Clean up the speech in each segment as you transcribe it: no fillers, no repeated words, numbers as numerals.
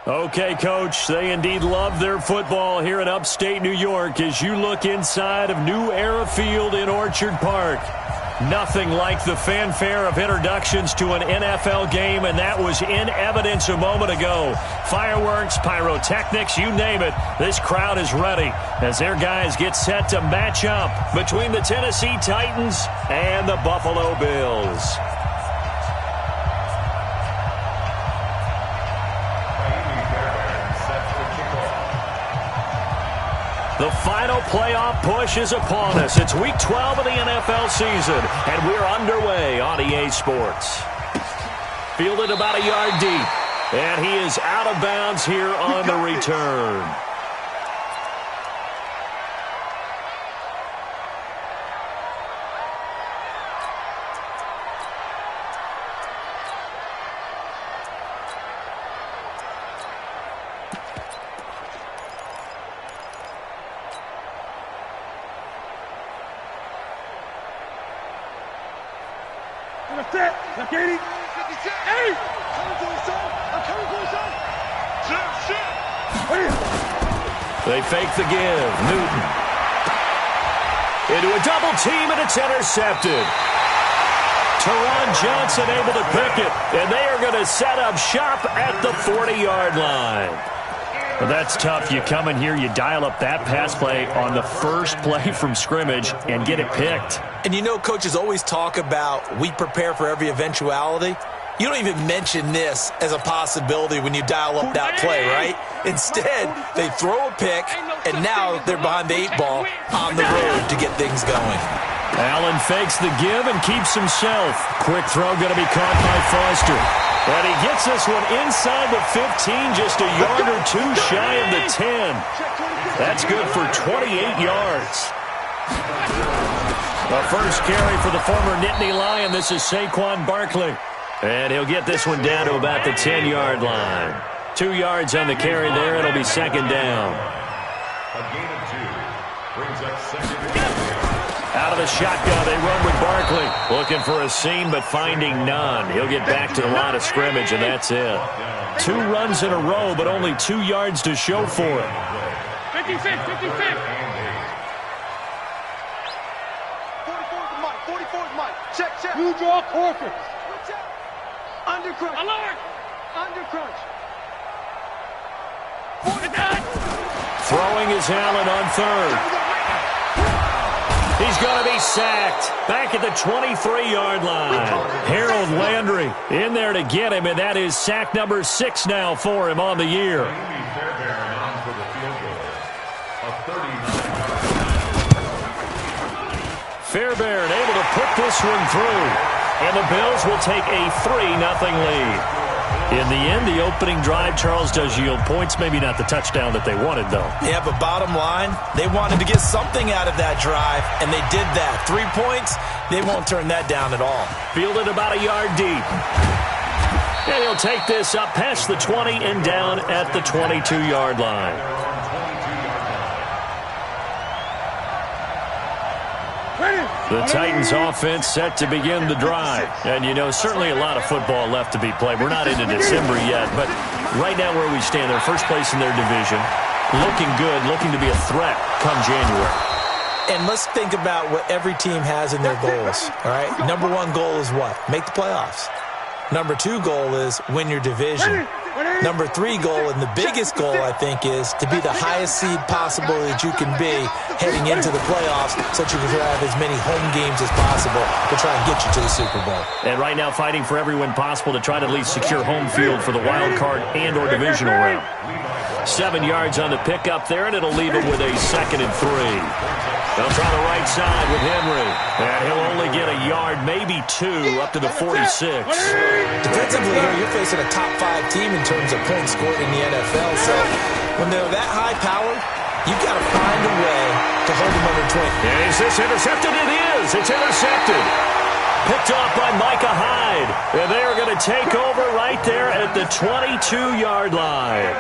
Okay, Coach, they indeed love their football here in upstate New York as you look inside of New Era Field in Orchard Park. Nothing like the fanfare of introductions to an NFL game, and that was in evidence a moment ago. Fireworks, pyrotechnics, you name it. This crowd is ready as their guys get set to match up between the Tennessee Titans and the Buffalo Bills. The final playoff push is upon us. It's Week 12 of the NFL season, and we're underway on EA Sports. Fielded about a yard deep, and he is out of bounds here on the return. They fake the give. Newton. Into a double team, and it's intercepted. Teron Johnson able to pick it, and they are going to set up shop at the 40-yard line. Well, that's tough. You come in here, you dial up that pass play on the first play from scrimmage and get it picked. And you know coaches always talk about we prepare for every eventuality. You don't even mention this as a possibility when you dial up that play, right? Instead, they throw a pick, and now they're behind the 8 ball on the road to get things going. Allen fakes the give and keeps himself. Quick throw going to be caught by Foster. And he gets this one inside the 15, just a yard or two shy of the 10. That's good for 28 yards. The first carry for the former Nittany Lion. This is Saquon Barkley. And he'll get this one down to about the 10-yard line. 2 yards on the carry there. It'll be second down. A gain of 2 brings up second down. Out of the shotgun, they run with Barkley. Looking for a seam, but finding none. He'll get back to the line of scrimmage, and that's it. 2 runs in a row, but only 2 yards to show for it. 55, 55. 44's Mike, 44's Mike. Check. You draw Corcoran. Under crunch. Alert. Under crunch. Throwing is Allen on third. He's going to be sacked. Back at the 23-yard line. Harold Landry in there to get him, and that is sack number 6 now for him on the year. Fairbairn able to put this one through. And the Bills will take a 3-0 lead. In the end, the opening drive, Charles, does yield points. Maybe not the touchdown that they wanted, though. Yeah, but bottom line, they wanted to get something out of that drive, and they did that. 3 points, they won't turn that down at all. Fielded about a yard deep. And he'll take this up past the 20 and down at the 22-yard line. The Titans offense set to begin the drive. And, you know, certainly a lot of football left to be played. We're not into December yet, but right now where we stand, they're first place in their division. Looking good, looking to be a threat come January. And let's think about what every team has in their goals, all right? Number 1 goal is what? Make the playoffs. Number 2 goal is win your division. Number 3 goal, and the biggest goal, I think, is to be the highest seed possible that you can be heading into the playoffs so that you can have as many home games as possible to try and get you to the Super Bowl. And right now fighting for every win possible to try to at least secure home field for the wild card and or divisional round. 7 yards on the pickup there, and it'll leave it with a 2nd and 3. They'll try the right side with Henry. And he'll only get a yard, maybe 2, up to the 46. Defensively here, you're facing a top 5 team in terms of points scored in the NFL. So when they're that high powered, you've got to find a way to hold them under 20. Is this intercepted? It is. It's intercepted. Picked off by Micah Hyde. And they are going to take over right there at the 22-yard line.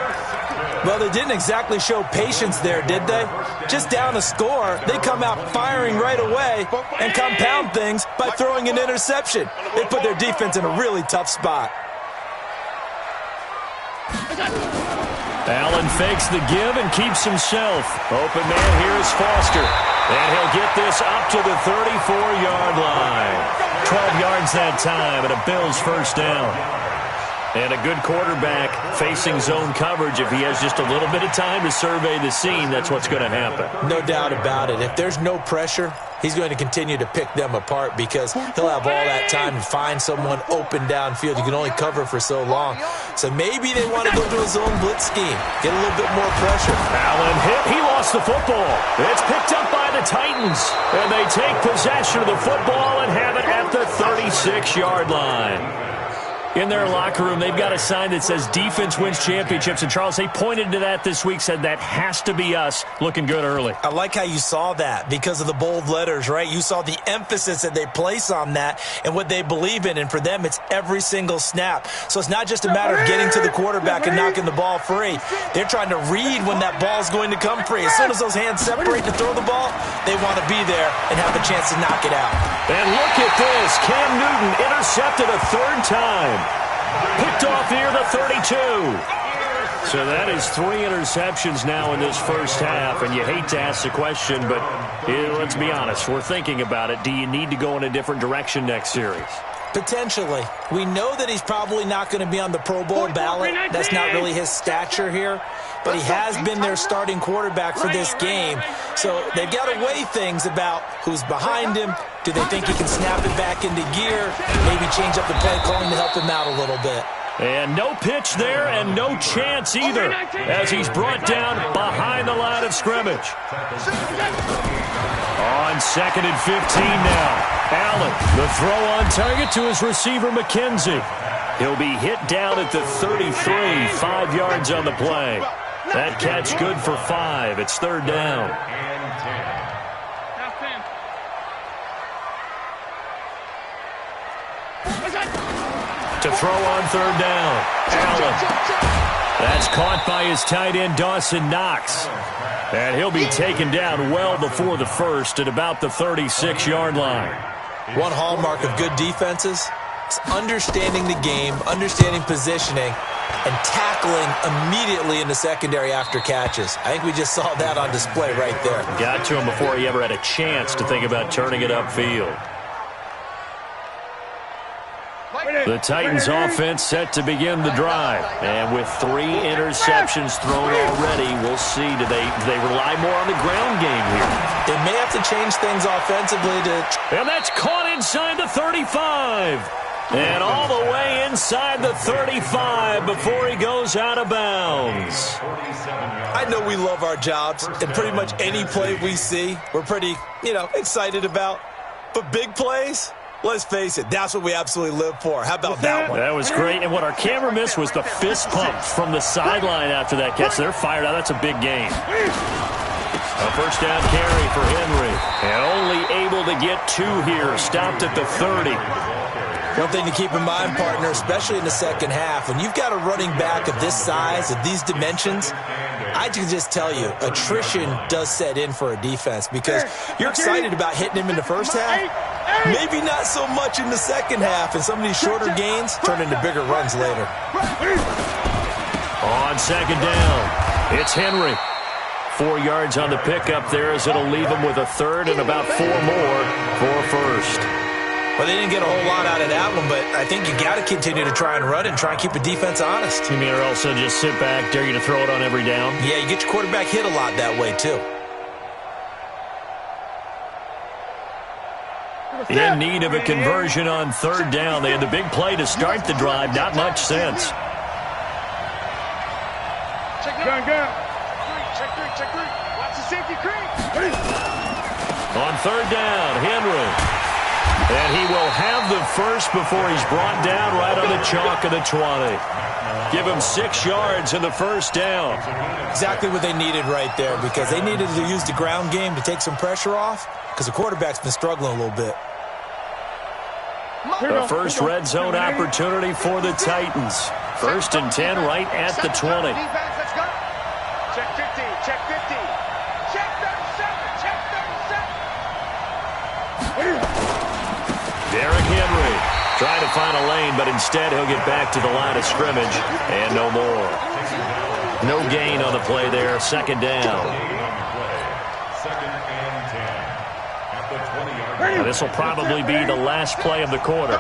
Well, they didn't exactly show patience there, did they? Just down a score, they come out firing right away and compound things by throwing an interception. They put their defense in a really tough spot. Allen fakes the give and keeps himself. Open man here is Foster. And he'll get this up to the 34-yard line. 12 yards that time and a Bills first down. And a good quarterback facing zone coverage. If he has just a little bit of time to survey the scene, that's what's going to happen. No doubt about it. If there's no pressure, he's going to continue to pick them apart because he'll have all that time to find someone open downfield. You can only cover for so long. So maybe they want to go to a zone blitz scheme, get a little bit more pressure. Allen hit. He lost the football. It's picked up by the Titans. And they take possession of the football and have it at the 36-yard line. In their locker room, they've got a sign that says defense wins championships. And, Charles, they pointed to that this week, said that has to be us, looking good early. I like how you saw that because of the bold letters, right? You saw the emphasis that they place on that and what they believe in. And for them, it's every single snap. So it's not just a matter of getting to the quarterback and knocking the ball free. They're trying to read when that ball's going to come free. As soon as those hands separate to throw the ball, they want to be there and have a chance to knock it out. And look at this. Cam Newton intercepted a third time. Picked off near the 32. So that is 3 interceptions now in this first half. And you hate to ask the question, but let's be honest. We're thinking about it. Do you need to go in a different direction next series? Potentially. We know that he's probably not going to be on the Pro Bowl ballot. That's not really his stature here. But he has been their starting quarterback for this game. So they've got to weigh things about who's behind him. Do they think he can snap it back into gear? Maybe change up the play calling to help him out a little bit. And no pitch there and no chance either as he's brought down behind the line of scrimmage. On 2nd and 15 now. Allen, the throw on target to his receiver, McKenzie. He'll be hit down at the 33, 5 yards on the play. That catch good for 5. It's third down. To throw on third down. Allen. That's caught by his tight end, Dawson Knox. And he'll be taken down well before the first at about the 36-yard line. One hallmark of good defenses is understanding the game, understanding positioning, and tackling immediately in the secondary after catches. I think we just saw that on display right there. Got to him before he ever had a chance to think about turning it upfield. The Titans offense set to begin the drive. And with 3 interceptions thrown already, we'll see. Do they rely more on the ground game here? They may have to change things offensively to... And that's caught inside the 35. And all the way inside the 35 before he goes out of bounds. I know we love our jobs, and pretty much any play we see, we're pretty, excited about. But big plays... Let's face it, that's what we absolutely live for. How about that one? That was great. And what our camera missed was the fist pump from the sideline after that catch. They're fired out. That's a big game. A first down carry for Henry. And only able to get 2 here. Stopped at the 30. One thing to keep in mind, partner, especially in the second half, when you've got a running back of this size, of these dimensions, I can just tell you, attrition does set in for a defense because you're excited about hitting him in the first half. Maybe not so much in the second half, and some of these shorter gains turn into bigger runs later. On second down, it's Henry. 4 yards on the pickup there as it'll leave him with a third and about 4 more for a first. Well, they didn't get a whole lot out of that one, but I think you got to continue to try and run and try and keep the defense honest. You mean or else they'll just sit back, dare you to throw it on every down? Yeah, you get your quarterback hit a lot that way, too. In need of a conversion on third down. They had the big play to start the drive. Not much sense. Check three. Watch the safety creep. On third down, Henry. And he will have the first before he's brought down right on the chalk of the 20. Give him 6 yards in the first down. Exactly what they needed right there because they needed to use the ground game to take some pressure off because the quarterback's been struggling a little bit. The first red zone opportunity for the Titans. 1st and 10 right at the 20. Check 50, check 50. Check 37, check 37. Derrick Henry Trying to find a lane, but instead he'll get back to the line of scrimmage and no more. No gain on the play there. Second down. Second and 10. At the 20-yard line. This will probably be the last play of the quarter.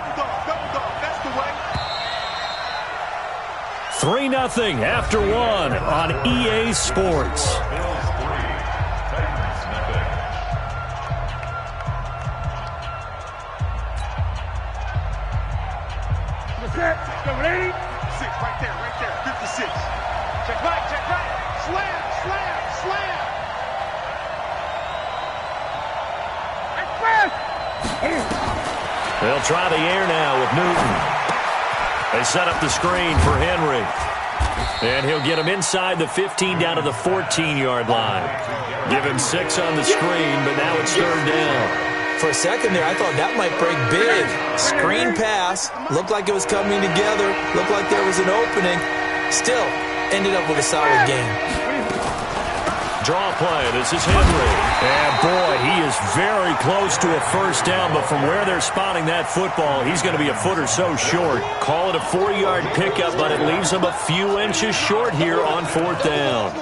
3-0 after 1 on EA Sports. Right there, 56. Check right, slam, slam. They'll try the air now with Newton. They set up the screen for Henry. And he'll get him inside the 15 down to the 14-yard line. Give him 6 on the screen, but now it's third down. For a second there, I thought that might break big. Screen pass. Looked like it was coming together. Looked like there was an opening. Still, ended up with a solid game. Draw play. This is Henry. And, boy, he is very close to a first down, but from where they're spotting that football, he's going to be a foot or so short. Call it a 4-yard pickup, but it leaves him a few inches short here on fourth down.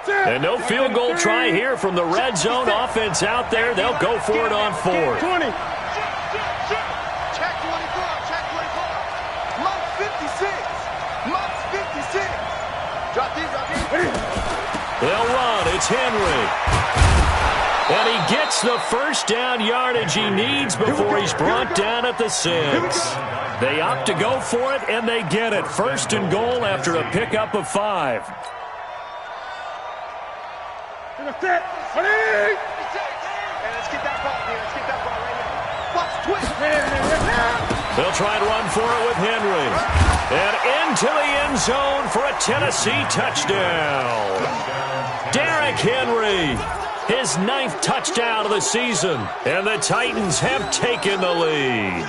And no field goal try here from the red zone offense out there. They'll go for it on 4th. 20. Check 24. Month 56. Drop deep. They'll run. It's Henry. And he gets the first down yardage he needs before he's brought down at the 6. They opt to go for it, and they get it. First and goal after a pickup of 5. Let's get that ball, man. Let's get that ball right here. Watch twist. They'll try and run for it with Henry. And into the end zone for a Tennessee touchdown. Derrick Henry, his 9th touchdown of the season. And the Titans have taken the lead.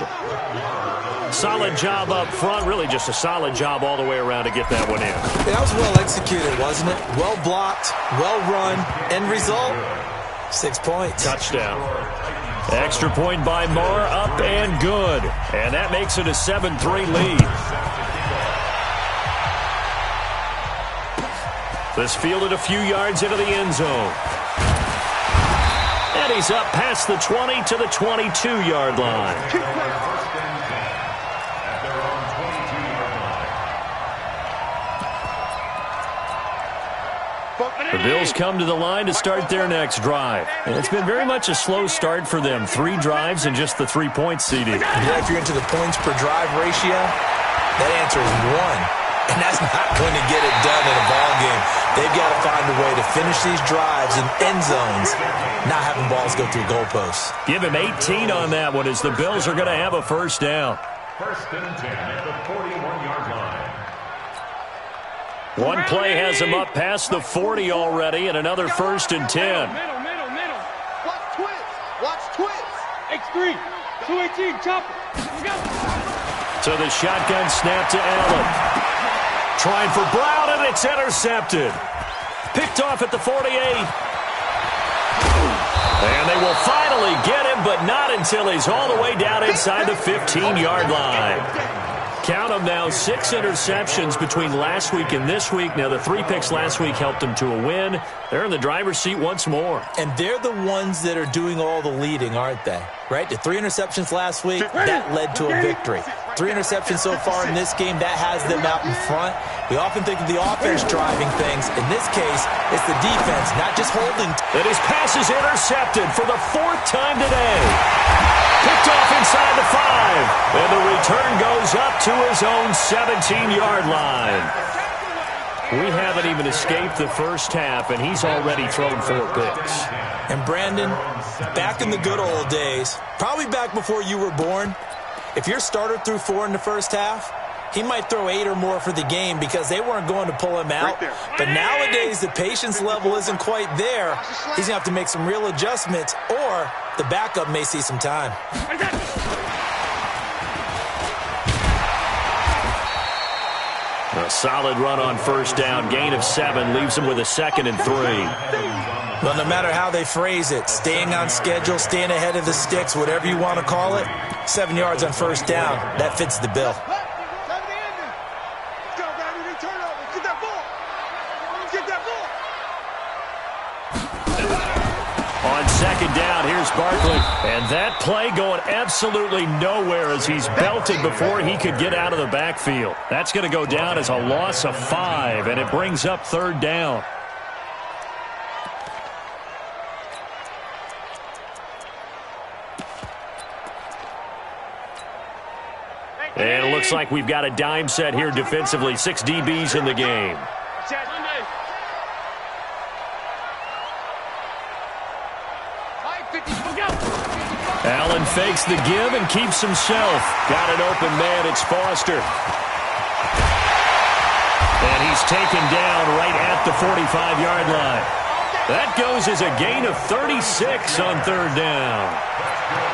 Solid job up front. Really just a solid job all the way around to get that one in. That was well executed, wasn't it? Well blocked, well run. End result, 6 points. Touchdown. Extra point by Marr, up and good. And that makes it a 7-3 lead. This fielded a few yards into the end zone. And he's up past the 20 to the 22-yard line. The Bills come to the line to start their next drive. And it's been very much a slow start for them. 3 drives and just the 3-point seeding. Yeah, if you're into the points per drive ratio, that answer is 1. And that's not going to get it done in a ball game. They've got to find a way to finish these drives in end zones, not having balls go through goalposts. Give him 18 on that one as the Bills are going to have a first down. First and 10 at the 41-yard line. One play has him up past the 40 already, and another first and 10. Middle. Watch twist. X3. 218. Chopper. So the shotgun snap to Allen. Trying for Brown, and it's intercepted. Picked off at the 48. And they will finally get him, but not until he's all the way down inside the 15-yard line. Count them now, 6 interceptions between last week and this week. Now, the 3 picks last week helped them to a win. They're in the driver's seat once more. And they're the ones that are doing all the leading, aren't they? Right? The 3 interceptions last week, that led to a victory. 3 interceptions so far in this game, that has them out in front. We often think of the offense driving things. In this case, it's the defense, not just holding. And his pass is intercepted for the 4th time today. Picked off inside the 5. And the return goes up to his own 17-yard line. We haven't even escaped the first half, and he's already thrown 4 picks. And Brandon, back in the good old days, probably back before you were born, if your starter threw 4 in the first half, he might throw 8 or more for the game because they weren't going to pull him out. But nowadays, the patience level isn't quite there. He's going to have to make some real adjustments, or the backup may see some time. A solid run on first down. Gain of 7 leaves them with a 2nd and 3. Well, no matter how they phrase it, staying on schedule, staying ahead of the sticks, whatever you want to call it, 7 yards on first down, that fits the bill. On second down, here's Barkley. And that play going absolutely nowhere as he's belted before he could get out of the backfield. That's going to go down as a loss of 5, and it brings up 3rd down. And it looks like we've got a dime set here defensively. 6 DBs in the game. Allen fakes the give and keeps himself. Got an open man. It's Foster. And he's taken down right at the 45-yard line. That goes as a gain of 36 on 3rd down.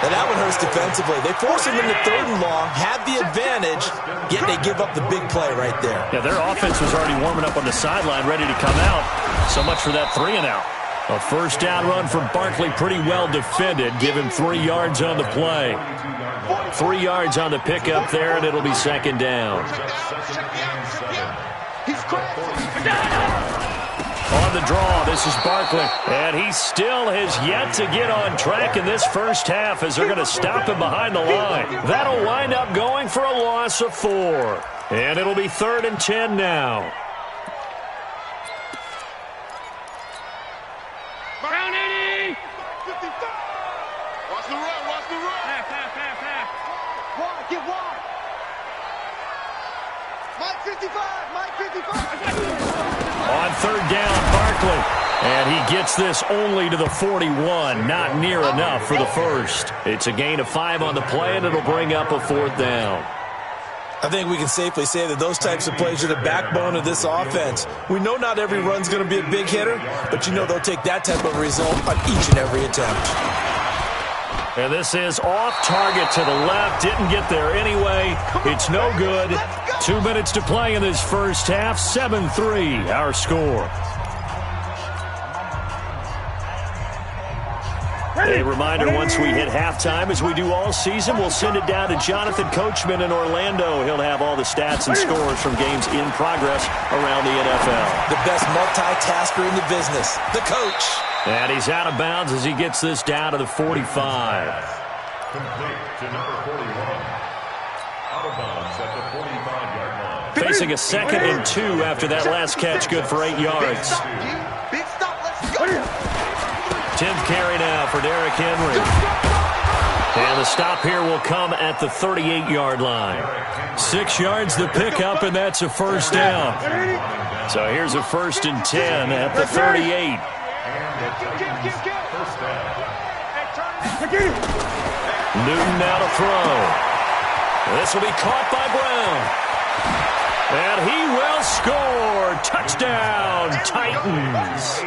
And that one hurts defensively. They force him into 3rd and long, have the advantage, yet they give up the big play right there. Yeah, their offense was already warming up on the sideline, ready to come out. So much for that 3 and out. A first down run from Barkley, pretty well defended. Give him 3 yards on the play. 3 yards on the pickup there, and it'll be 2nd down. On the draw, this is Barkley. And he still has yet to get on track in this first half as they're going to stop him behind the line. That'll wind up going for a loss of 4. And it'll be 3rd and 10 now. On 3rd down, Barkley. And he gets this only to the 41. Not near enough for the first. It's a gain of 5 on the play, and it'll bring up a 4th down. I think we can safely say that those types of plays are the backbone of this offense. We know not every run's going to be a big hitter, but you know they'll take that type of result on each and every attempt. And this is off target to the left. Didn't get there anyway. It's no good. 2 minutes to play in this first half. 7-3, our score. A reminder, once we hit halftime, as we do all season, we'll send it down to Jonathan Coachman in Orlando. He'll have all the stats and scores from games in progress around the NFL. The best multitasker in the business, the coach. And he's out of bounds as he gets this down to the 45. Complete to number 41. Out of bounds at the 45-yard line. Facing a 2nd and 2 after that last catch, good for 8 yards. Big stop, let's go. 10th carry now for Derrick Henry. And the stop here will come at the 38-yard line. 6 yards the pickup, and that's a first down. So here's a 1st and 10 at the 38. Newton now to throw. This will be caught by Brown. And he will score. Touchdown, Titans.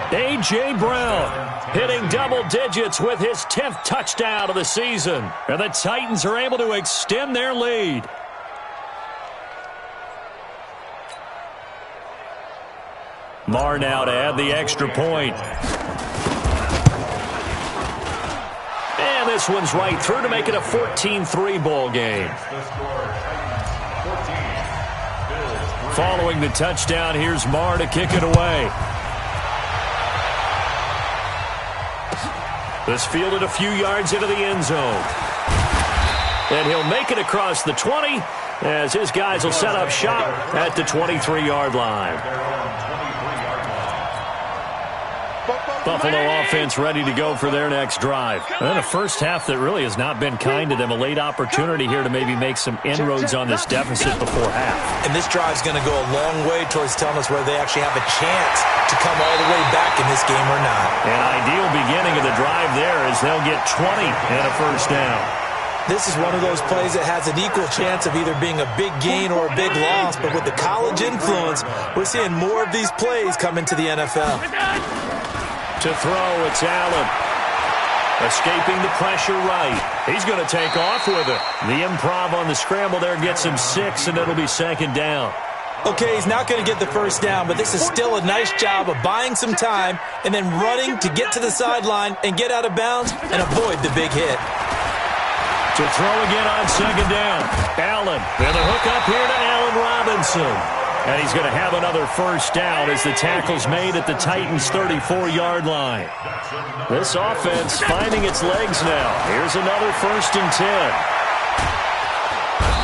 A.J. Brown hitting double digits with his 10th touchdown of the season. And the Titans are able to extend their lead. Marr now to add the extra point. And this one's right through to make it a 14-3 ball game. Following the touchdown, here's Marr to kick it away. This fielded a few yards into the end zone. And he'll make it across the 20 as his guys will set up shop at the 23-yard line. Buffalo offense ready to go for their next drive. And then a first half that really has not been kind to them. A late opportunity here to maybe make some inroads on this deficit before half. And this drive's going to go a long way towards telling us whether they actually have a chance to come all the way back in this game or not. An ideal beginning of the drive there as they'll get 20 and a first down. This is one of those plays that has an equal chance of either being a big gain or a big loss. But with the college influence, we're seeing more of these plays come into the NFL. To throw, it's Allen. Escaping the pressure right. He's going to take off with it. The improv on the scramble there gets him 6, and it'll be 2nd down. Okay, he's not going to get the first down, but this is still a nice job of buying some time and then running to get to the sideline and get out of bounds and avoid the big hit. To throw again on second down. Allen. And the hook up here to Allen Robinson. And he's going to have another first down as the tackle's made at the Titans' 34-yard line. This offense finding its legs now. Here's another 1st and 10.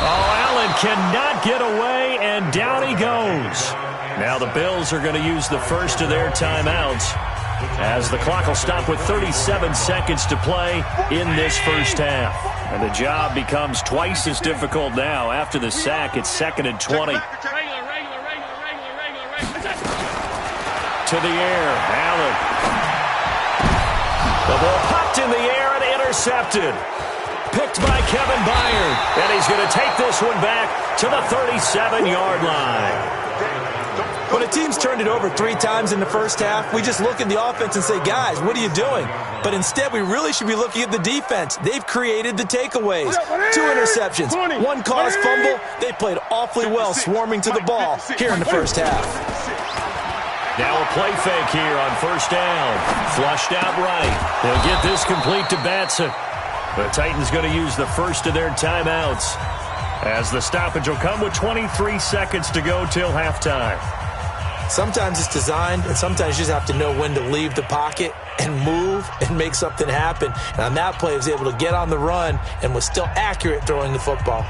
Oh, Allen cannot get away, and down he goes. Now the Bills are going to use the first of their timeouts as the clock will stop with 37 seconds to play in this first half. And the job becomes twice as difficult now. After the sack, it's 2nd and 20. To the air, Allen. The ball popped in the air and intercepted. Picked by Kevin Byard. And he's going to take this one back to the 37-yard line. When a team's turned it over 3 times in the first half, we just look at the offense and say, guys, what are you doing? But instead, we really should be looking at the defense. They've created the takeaways. 2 interceptions, 1 caused fumble. They played awfully well swarming to the ball here in the first half. Now a play fake here on first down. Flushed out right. They'll get this complete to Batson. The Titans going to use the first of their timeouts as the stoppage will come with 23 seconds to go till halftime. Sometimes it's designed, and sometimes you just have to know when to leave the pocket and move and make something happen. And on that play, he was able to get on the run and was still accurate throwing the football.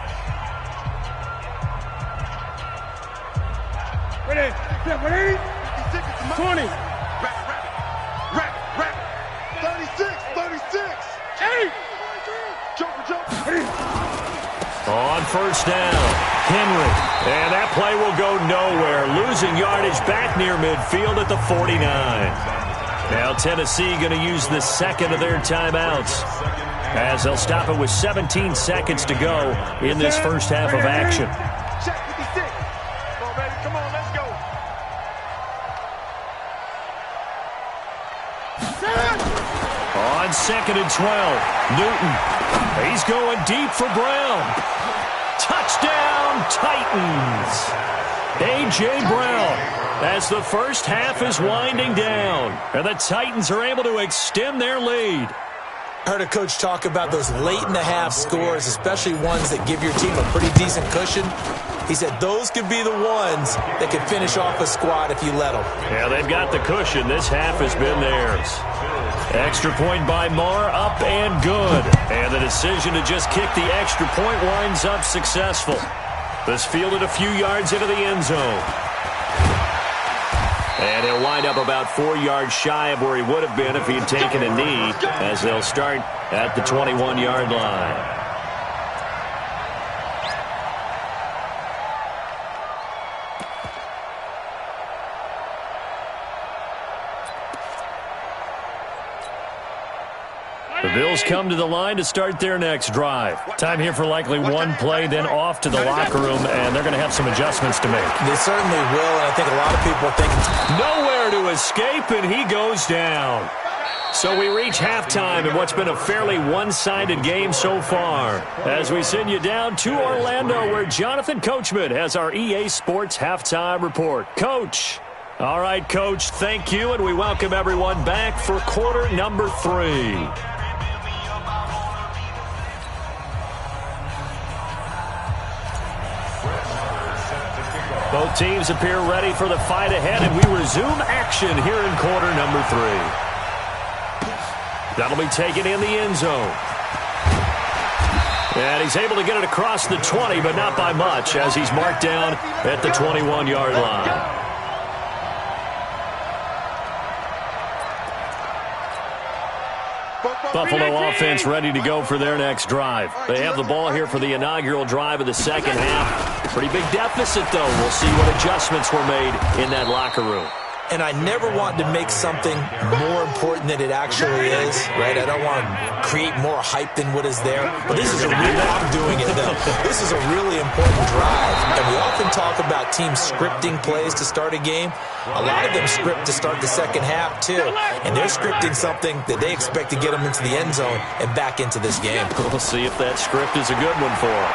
Ready, 20. 36. 8. Jump. On first down, Henry. And that play will go nowhere. Losing yardage back near midfield at the 49. Now Tennessee going to use the second of their timeouts as they'll stop it with 17 seconds to go in this first half of action. Check 56. Come on, let's go. On 2nd and 12, Newton. He's going deep for Brown. Touchdown, Titans. A.J. Brown as the first half is winding down. And the Titans are able to extend their lead. I heard a coach talk about those late-in-the-half scores, especially ones that give your team a pretty decent cushion. He said those could be the ones that could finish off a squad if you let them. Yeah, they've got the cushion. This half has been theirs. Extra point by Marr, up and good. And the decision to just kick the extra point winds up successful. This fielded a few yards into the end zone. And he'll wind up about 4 yards shy of where he would have been if he had taken a knee, as they'll start at the 21-yard line. The Bills come to the line to start their next drive. Time here for likely one play, then off to the locker room, and they're going to have some adjustments to make. They certainly will, and I think a lot of people are thinking nowhere to escape, and he goes down. So we reach halftime in what's been a fairly one-sided game so far, as we send you down to Orlando, where Jonathan Coachman has our EA Sports Halftime Report. Coach. All right, Coach, thank you, and we welcome everyone back for quarter number 3. Both teams appear ready for the fight ahead, and we resume action here in quarter number 3. That'll be taken in the end zone. And he's able to get it across the 20, but not by much, as he's marked down at the 21-yard line. Buffalo offense ready to go for their next drive. They have the ball here for the inaugural drive of the second half. Pretty big deficit, though. We'll see what adjustments were made in that locker room. And I never want to make something more important than it actually is, right? I don't want to create more hype than what is there. But this is a really, I'm doing it though. This is a really important drive. And we often talk about teams scripting plays to start a game. A lot of them script to start the second half too. And they're scripting something that they expect to get them into the end zone and back into this game. We'll see if that script is a good one for them.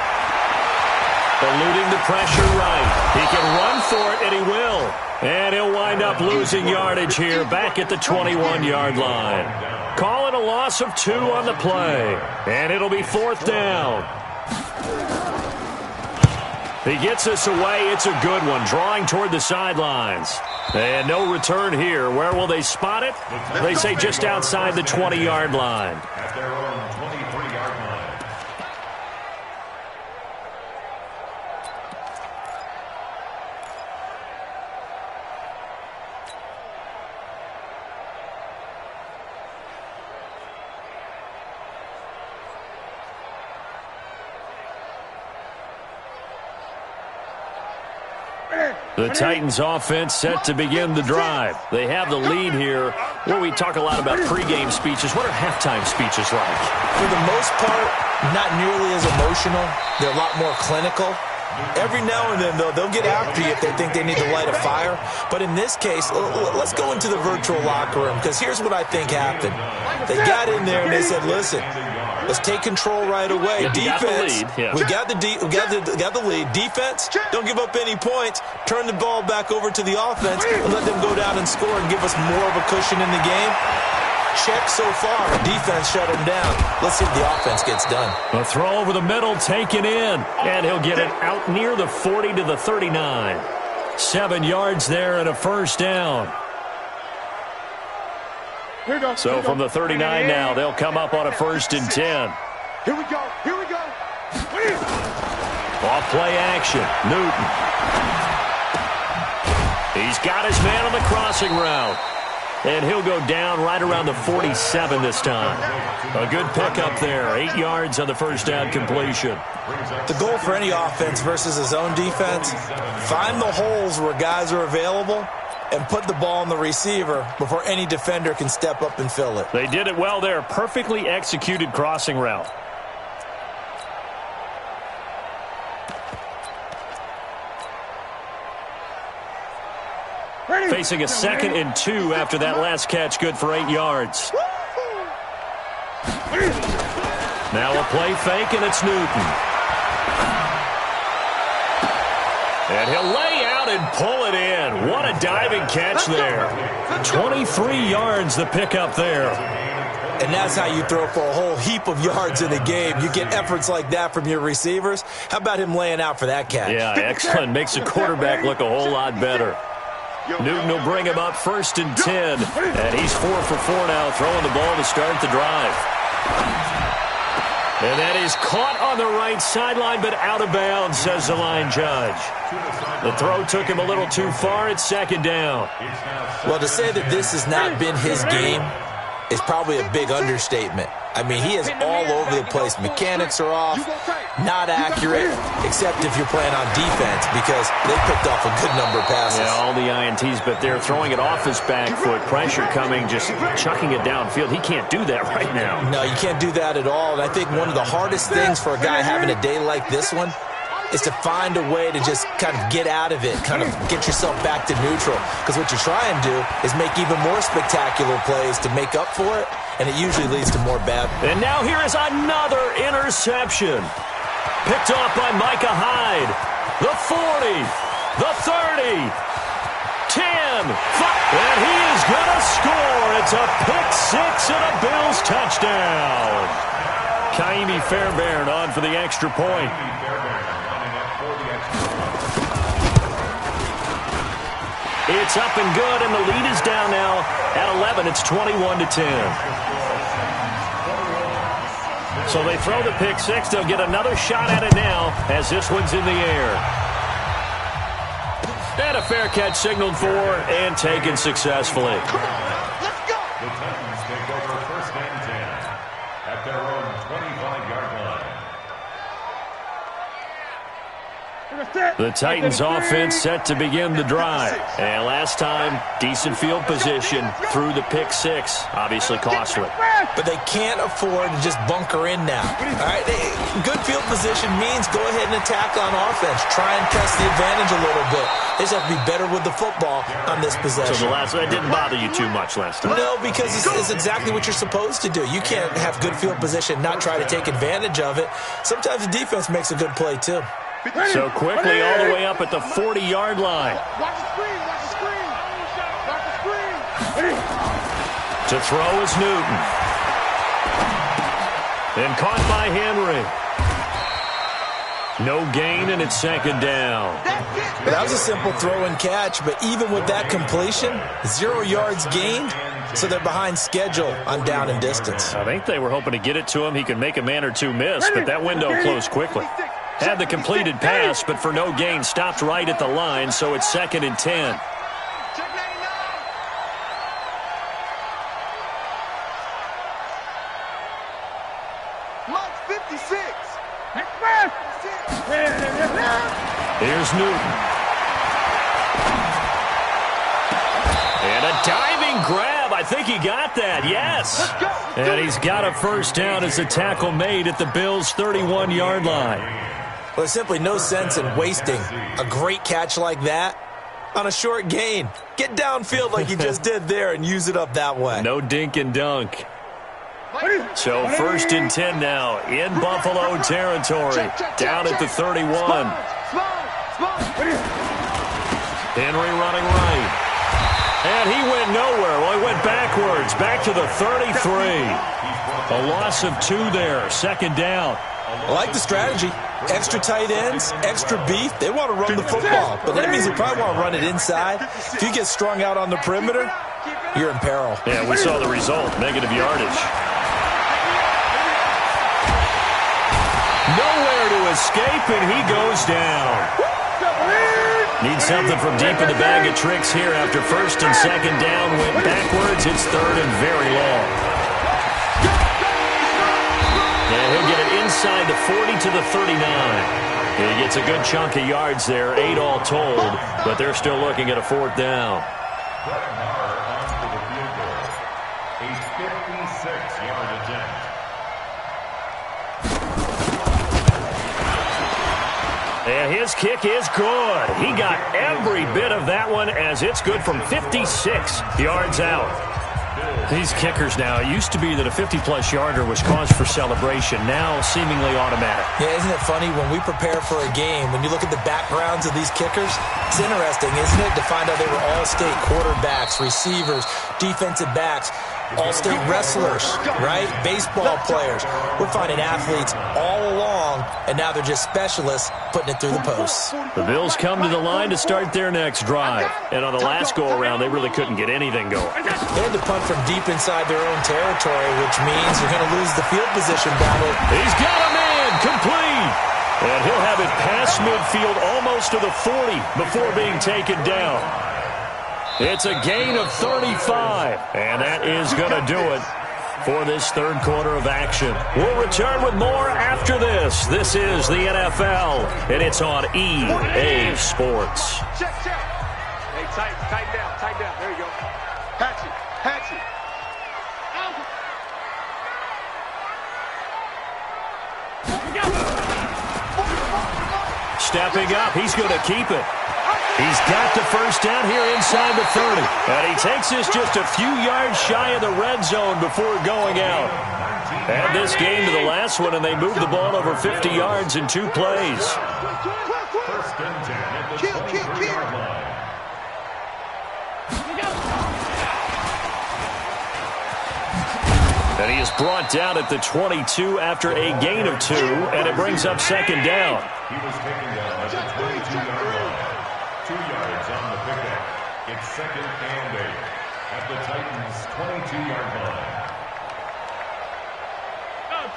Eluding the pressure right. He can run for it, and he will. And he'll wind up losing yardage here back at the 21-yard line. Call it a loss of 2 on the play. And it'll be 4th down. He gets this away. It's a good one, drawing toward the sidelines. And no return here. Where will they spot it? They say just outside the 20-yard line. At their own 23-yard line. The Titans offense set to begin the drive. They have the lead here. Where we talk a lot about pregame speeches. What are halftime speeches like? For the most part, not nearly as emotional. They're a lot more clinical. Every now and then, though, they'll get after you if they think they need to light a fire. But in this case, let's go into the virtual locker room, because here's what I think happened. They got in there and they said, listen, let's take control right away. Defense, we got the lead. Defense, don't give up any points. Turn the ball back over to the offense and let them go down and score and give us more of a cushion in the game. Check so far. Defense shut him down. Let's see if the offense gets done. A throw over the middle, taken in. And he'll get it out near the 40 to the 39. 7 yards there and a first down. So from the 39 now, they'll come up on a 1st and 10. Here we go. Here we go. Off play action. Newton. He's got his man on the crossing route. And he'll go down right around the 47 this time. A good pickup there. 8 yards on the first down completion. The goal for any offense versus a zone defense, find the holes where guys are available and put the ball on the receiver before any defender can step up and fill it. They did it well there. Perfectly executed crossing route. Facing a 2nd and 2 after that last catch. Good for 8 yards. Now a play fake, and it's Newton. And he'll lay out and pull it in. What a diving catch there. 23 yards the pickup there. And that's how you throw for a whole heap of yards in the game. You get efforts like that from your receivers. How about him laying out for that catch? Yeah, excellent. Makes the quarterback look a whole lot better. Newton will bring him up 1st and 10. And he's 4 for 4 now, throwing the ball to start the drive. And that is caught on the right sideline, but out of bounds, says the line judge. The throw took him a little too far. It's 2nd down. Well, to say that this has not been his game is probably a big understatement. I mean, he is all over the place. Mechanics are off, not accurate, except if you're playing on defense, because they picked off a good number of passes. Yeah, all the INTs, but they're throwing it off his back foot. Pressure coming, just chucking it downfield. He can't do that right now. No, you can't do that at all. And I think one of the hardest things for a guy having a day like this one is to find a way to just kind of get out of it, kind of get yourself back to neutral. Because what you try and do is make even more spectacular plays to make up for it, and it usually leads to more bad. And now here is another interception. Picked off by Micah Hyde. The 40, the 30, 10, 5, and he is going to score. It's a pick-6 and a Bills touchdown. Kaimi Fairbairn on for the extra point. It's up and good, and the lead is down now at 11. It's 21-10. So they throw the pick-6. They'll get another shot at it now as this one's in the air. And a fair catch signaled for and taken successfully. Let's go. The Titans take over 1st and 10 at their own 25-yard line. The Titans offense set to begin the drive. And last time, decent field position through the pick-6. Obviously costly. But they can't afford to just bunker in now. All right, good field position means go ahead and attack on offense. Try and press the advantage a little bit. They just have to be better with the football on this possession. So that didn't bother you too much last time? No, because it's exactly what you're supposed to do. You can't have good field position, not try to take advantage of it. Sometimes the defense makes a good play, too. So quickly all the way up at the 40-yard line. Watch the screen, watch the screen. Watch the screen. To throw is Newton. And caught by Henry. No gain, and it's second down. That was a simple throw and catch, but even with that completion, 0 yards gained, so they're behind schedule on down and distance. I think they were hoping to get it to him. He could make a man or two miss, but that window closed quickly. Had the completed pass, but for no gain, stopped right at the line, so it's 2nd and 10. Here's Newton. And a diving grab. I think he got that, yes. And he's got a first down as a tackle made at the Bills' 31-yard line. Well, there's simply no sense in wasting a great catch like that on a short gain. Get downfield like you just did there and use it up that way. No dink and dunk. So 1st and 10 now in Buffalo territory. Down at the 31. Henry running right. And he went nowhere. Well, he went backwards. Back to the 33. A loss of 2 there. 2nd down. I like the strategy. Extra tight ends, extra beef. They want to run the football, but that means they probably want to run it inside. If you get strung out on the perimeter, you're in peril. Yeah, we saw the result. Negative yardage. Nowhere to escape, and he goes down. Needs something from deep in the bag of tricks here after 1st and 2nd down. Went backwards. It's 3rd and very long. And he'll get it inside the 40 to the 39. He gets a good chunk of yards there, 8 all told, but they're still looking at a 4th down. A 56-yard attempt. And his kick is good. He got every bit of that one as it's good from 56 yards out. These kickers now, it used to be that a 50-plus yarder was cause for celebration. Now seemingly automatic. Yeah, isn't it funny when we prepare for a game, when you look at the backgrounds of these kickers, it's interesting, isn't it, to find out they were all-state quarterbacks, receivers, defensive backs, all-state wrestlers, right? Baseball players. We're finding athletes all along, and now they're just specialists putting it through the posts. The Bills come to the line to start their next drive. And on the last go-around, they really couldn't get anything going. They had to punt from deep inside their own territory, which means you're going to lose the field position battle. He's got a man complete. And he'll have it past midfield almost to the 40 before being taken down. It's a gain of 35, and that is going to do it for this 3rd quarter of action. We'll return with more after this. This is the NFL, and it's on EA Sports. Check. Hey, tighten down. There you go. Hatch it. Stepping up, he's going to keep it. He's got the first down here inside the 30. And he takes this just a few yards shy of the red zone before going out. Add this game to the last one, and they moved the ball over 50 yards in 2 plays. 1st and 10 at the 23-yard line. And he is brought down at the 22 after a gain of 2, and it brings up 2nd down. He was taken down at the 22-yard line. 2 yards on the pickup. It's 2nd and 8 at the Titans' 22-yard line. Stop.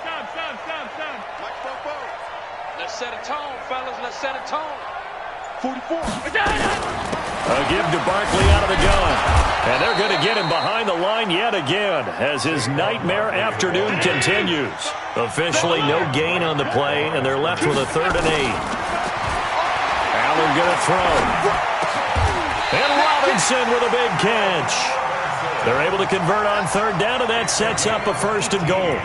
Let's set a tone, fellas. Let's set a tone. 44. A give to Barkley out of the gun. And they're going to get him behind the line yet again as his nightmare afternoon continues. Officially no gain on the play, and they're left with a 3rd and 8. Allen going to throw. And Robinson with a big catch. They're able to convert on 3rd down, and that sets up a 1st and goal.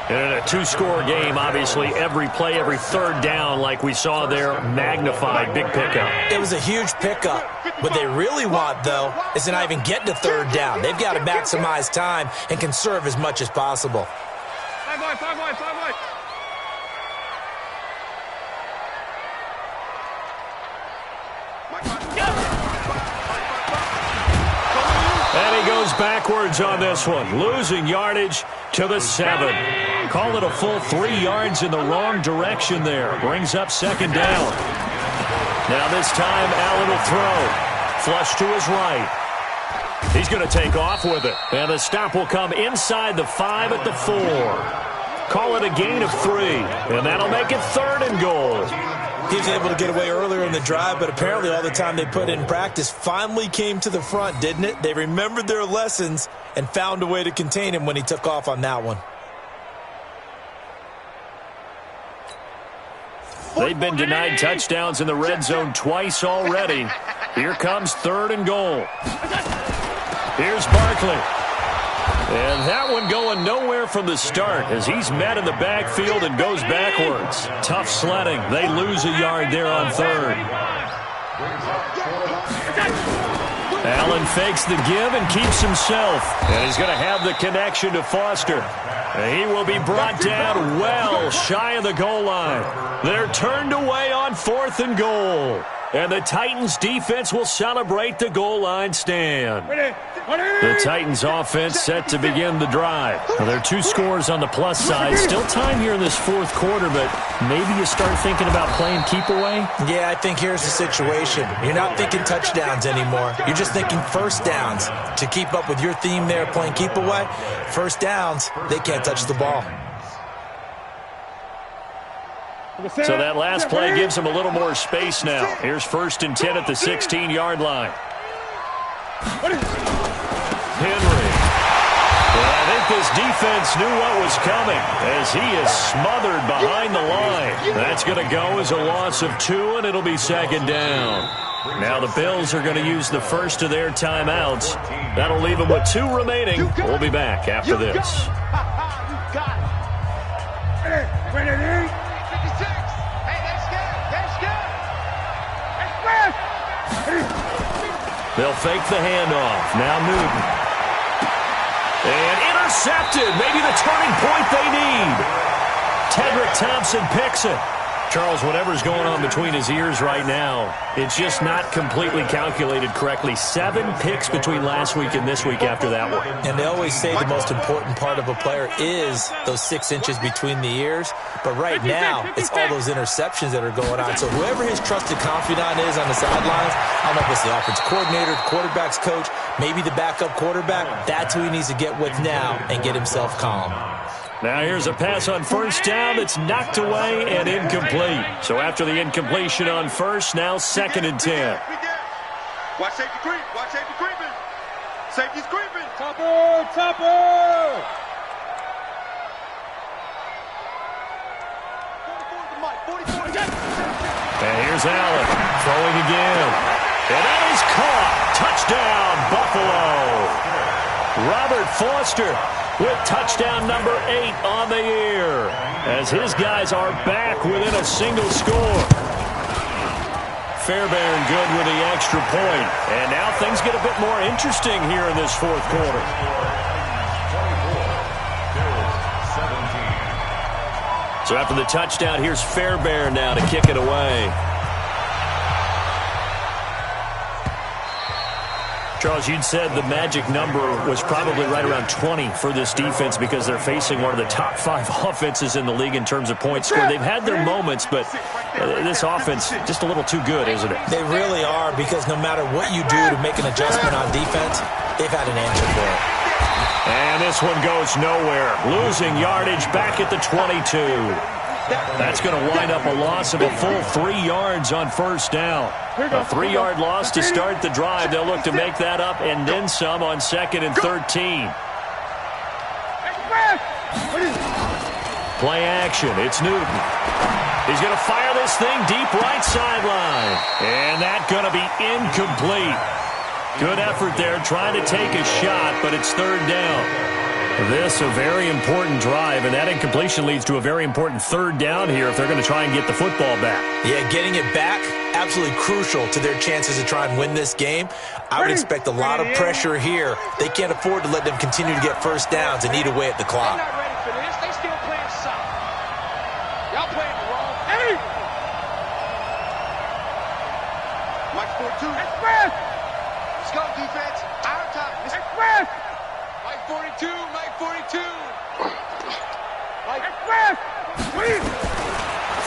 And in a 2-score game, obviously, every play, every 3rd down, like we saw there, magnified, big pickup. It was a huge pickup. What they really want, though, is to not even get to 3rd down. They've got to maximize time and conserve as much as possible. 5 wide. backwards on this one, losing yardage to the 7. Call it a full 3 yards in the wrong direction there. Brings up second down. Now this time, Allen will throw. Flush to his right. He's going to take off with it. And the stop will come inside the 5 at the 4. Call it a gain of 3. And that'll make it 3rd and goal. He was able to get away earlier in the drive, but apparently all the time they put in practice finally came to the front, didn't it? They remembered their lessons and found a way to contain him when he took off on that one. They've been denied touchdowns in the red zone twice already. Here comes 3rd and goal. Here's Barkley. And that one going nowhere from the start as he's met in the backfield and goes backwards. Tough sledding. They lose a yard there on 3rd. Allen fakes the give and keeps himself. And he's going to have the connection to Foster. And he will be brought down well shy of the goal line. They're turned away on 4th and goal. And the Titans defense will celebrate the goal line stand. The Titans offense set to begin the drive. Well, there are 2 scores on the plus side. Still time here in this 4th quarter, but maybe you start thinking about playing keep away? Yeah, I think here's the situation. You're not thinking touchdowns anymore. You're just thinking first downs. To keep up with your theme there, playing keep away, first downs, they can't touch the ball. So that last play gives him a little more space now. Here's 1st and 10 at the 16-yard line. Henry. Well, I think this defense knew what was coming as he is smothered behind the line. That's going to go as a loss of 2, and it'll be 2nd down. Now the Bills are going to use the first of their timeouts. That'll leave them with 2 remaining. We'll be back after this. They'll fake the handoff. Now Newton. And intercepted. Maybe the turning point they need. Tedrick Thompson picks it. Charles, whatever's going on between his ears right now, it's just not completely calculated correctly. 7 picks between last week and this week after that one. And they always say the most important part of a player is those 6 inches between the ears. But right now, it's all those interceptions that are going on. So whoever his trusted confidant is on the sidelines, I don't know if it's the offense coordinator, the quarterback's coach, maybe the backup quarterback, that's who he needs to get with now and get himself calm. Now here's a pass on 1st down that's knocked away and incomplete. So after the incompletion on 1st, now 2nd and 10. Watch safety creep. Watch safety creeping. Safety's creeping. Topper! Topper! And here's Allen throwing again. And that is caught. Touchdown, Buffalo. Robert Foster with touchdown number 8 on the year as his guys are back within a single score. Fairbairn good with the extra point. And now things get a bit more interesting here in this 4th quarter. So after the touchdown, here's Fairbairn now to kick it away. Charles, you'd said the magic number was probably right around 20 for this defense because they're facing one of the top 5 offenses in the league in terms of points scored. They've had their moments, but this offense just a little too good, isn't it? They really are, because no matter what you do to make an adjustment on defense, they've had an answer for it. And this one goes nowhere. Losing yardage back at the 22. That's going to wind up a loss of a full 3 yards on 1st down. A 3-yard loss to start the drive. They'll look to make that up and then some on 2nd and 13. Play action. It's Newton. He's going to fire this thing deep right sideline. And that's going to be incomplete. Good effort there trying to take a shot, but it's 3rd down. This a very important drive, and that incompletion leads to a very important 3rd down here if they're going to try and get the football back. Yeah, getting it back, absolutely crucial to their chances to try and win this game. I would expect a lot of pressure here. They can't afford to let them continue to get 1st downs and eat away at the clock. They're not ready for this. They still playing soft. Y'all playing the wrong. Hey! Watch 4-2. Express! Let's go, defense. Our time. Express! 42, Mike 42. Mike.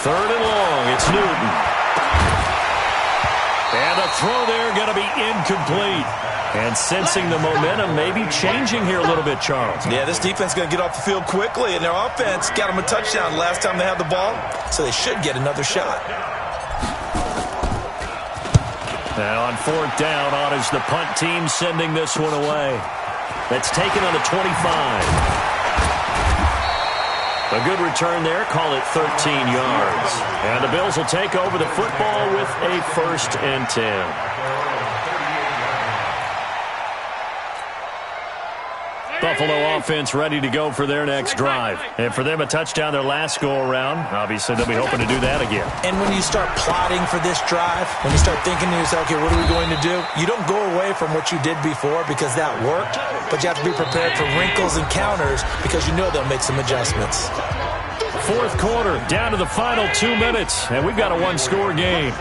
Third and long. It's Newton. And the throw there going to be incomplete. And sensing the momentum maybe changing here a little bit, Charles. Yeah, this defense is going to get off the field quickly, and their offense got them a touchdown last time they had the ball, so they should get another shot. Now on fourth down, on is the punt team sending this one away. That's taken on the 25. A good return there. Call it 13 yards. And the Bills will take over the football with a 1st and 10. Buffalo offense ready to go for their next drive. And for them, a touchdown their last go-around. Obviously, they'll be hoping to do that again. And when you start plotting for this drive, when you start thinking to yourself, okay, what are we going to do? You don't go away from what you did before because that worked, but you have to be prepared for wrinkles and counters because you know they'll make some adjustmts. Fourth quarter, down to the final 2 minutes, and we've got a one-score game.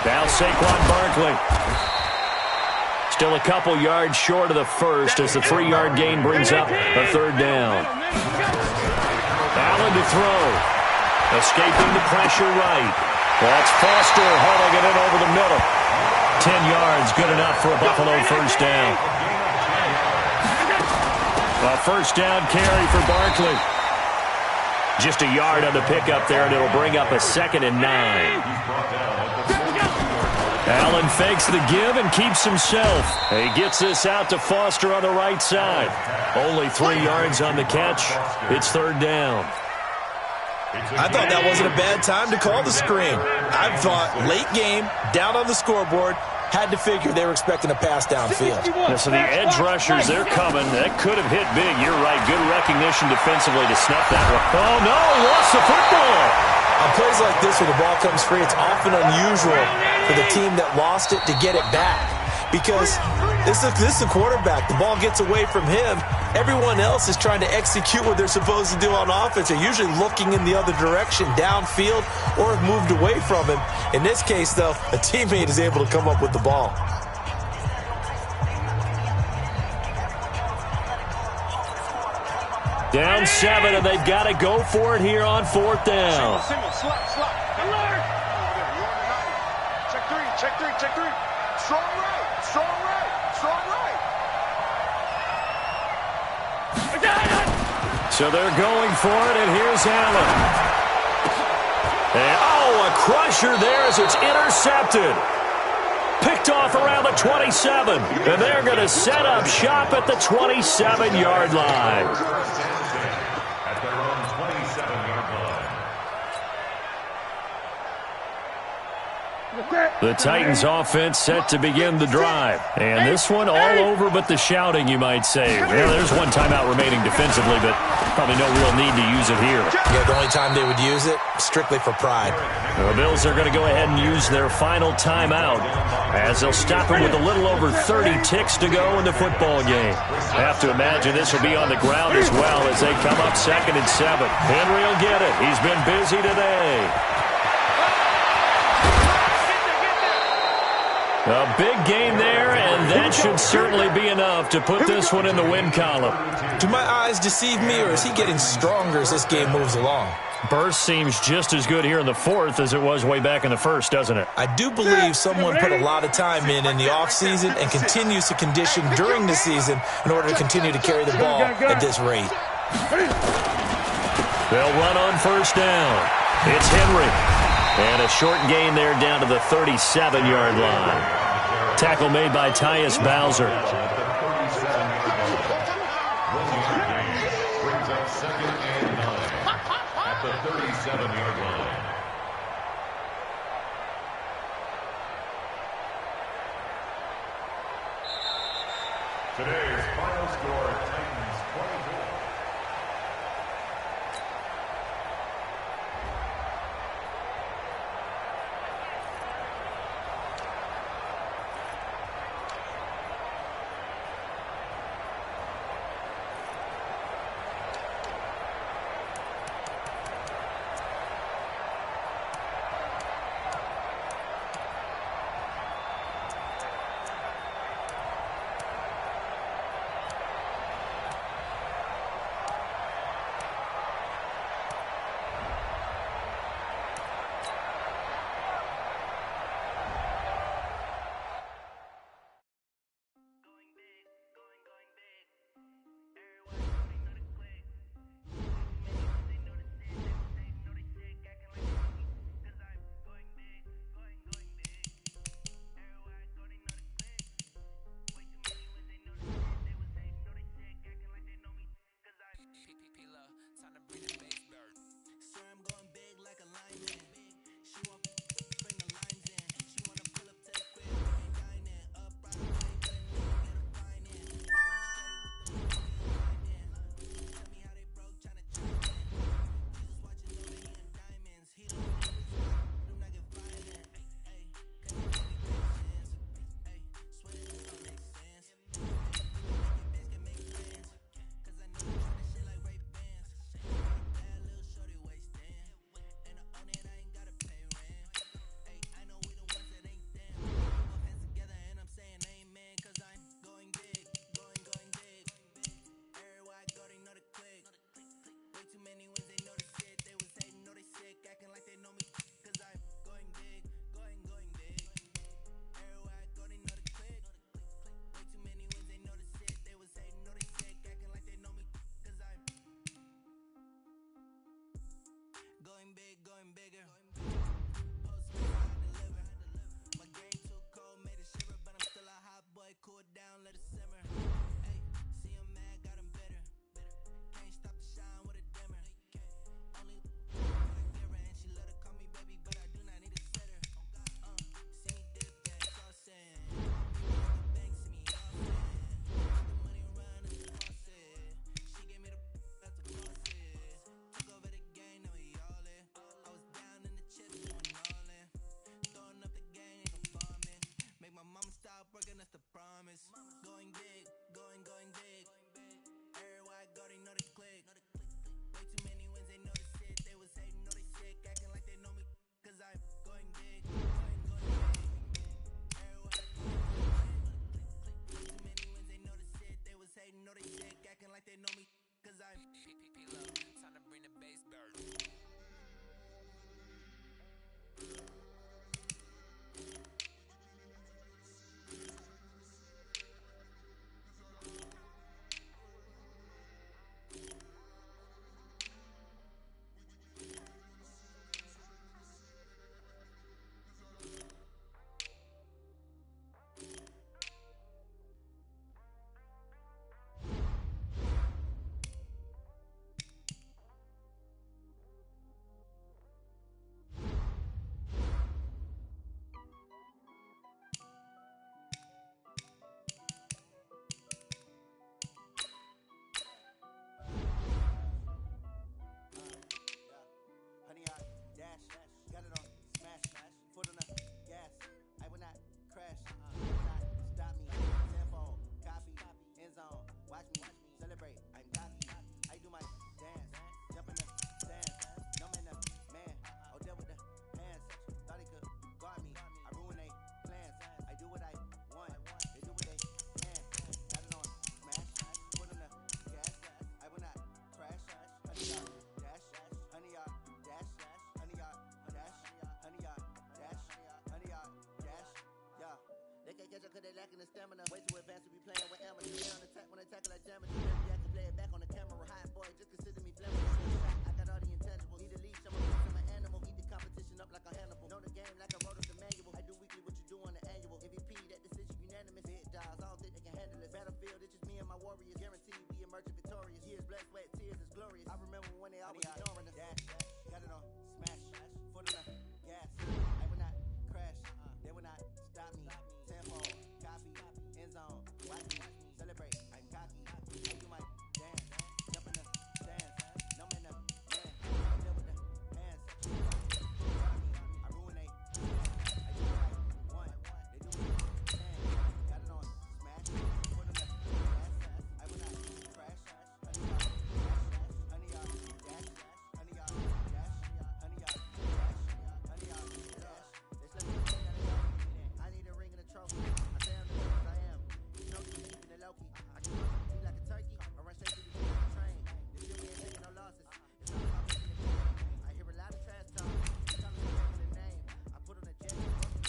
Now Saquon Barkley. Still a couple yards short of the first as the 3-yard gain brings up a third down. Allen to throw. Escaping the pressure right. That's Foster hauling it in over the middle. 10 yards, good enough for a Buffalo first down. A first down carry for Barkley. Just a yard on the pickup there, and it'll bring up a 2nd and 9. Allen fakes the give and keeps himself. He gets this out to Foster on the right side. Only 3 yards on the catch. It's third down. I thought that wasn't a bad time to call the screen. I thought late game, down on the scoreboard, had to figure they were expecting a pass downfield. Yeah, so the edge rushers, they're coming. That could have hit big. You're right. Good recognition defensively to snuff that one. Oh, no, he lost the football. On plays like this where the ball comes free, it's often unusual for the team that lost it to get it back. Because this is the quarterback. The ball gets away from him. Everyone else is trying to execute what they're supposed to do on offense. They're usually looking in the other direction, downfield, or have moved away from him. In this case, though, a teammate is able to come up with the ball. Down 7, and they've got to go for it here on fourth down. Single, slap. Alert! Check three. Strong right. So they're going for it, and here's Allen. And, a crusher there as it's intercepted. Picked off around the 27, and they're going to set up shop at the 27-yard line. At their own 27-yard line. The Titans offense set to begin the drive. And this one all over but the shouting, you might say. Well, there's one timeout remaining defensively, but probably no real need to use it here. Yeah, the only time they would use it, strictly for pride. The Bills are going to go ahead and use their final timeout as they'll stop it with a little over 30 ticks to go in the football game. Have to imagine this will be on the ground as well as they come up 2nd and 7. Henry will get it. He's been busy today. A big gain there, and that should certainly be enough to put this one in the win column. Do my eyes deceive me, or is he getting stronger as this game moves along? Burst seems just as good here in the fourth as it was way back in the first, doesn't it? I do believe someone put a lot of time in the offseason and continues to condition during the season in order to continue to carry the ball at this rate. They'll run on first down. It's Henry. And a short gain there down to the 37-yard line. Tackle made by Tyus Bowser. Brings up 2nd and 9 at the 37-yard line. Today's final score, Titans 24. lacking the stamina. Way too advanced to be playing with amateurs. Stay on attack when I tackle like damage. Maybe I can play it back on the camera. Hot boy, just consider me flammable. I got all the intangibles. Need a leash, I'm a beast, I'm an animal. Eat the competition up like a Hannibal. Know the game like I wrote up the manual. I do weekly what you do on the annual. MVP, that decision unanimous. Big dogs, I don't think they can handle it. Battlefield, it's just me and my warriors. Guaranteed we emerge victorious. Years, blood, sweat, tears, is glorious. I remember when they always ignoring us. Dash, got it on, smash, foot on the gas. I will not crash, they will not stop me. Tenfold, copy, end zone, watch me celebrate. I'm cocky, I do my dance, jump in the stands, numb in the man, I deal with the hands. I ruin they, I do it like one, they do it 10. Got it on, smash, foot on the gas. I will not crash, honey y'all dash, honey y'all dash, honey y'all dash, honey y'all dash. They slip me I need a ring and a trophy. I say I'm the best I am. You know you keeping it low key. I can run like a turkey. I run straight through the game like a train. This year we ain't taking no losses. It's all about making the game. I hear a lot of trash talk. You tell me taking the name. I put on a jet.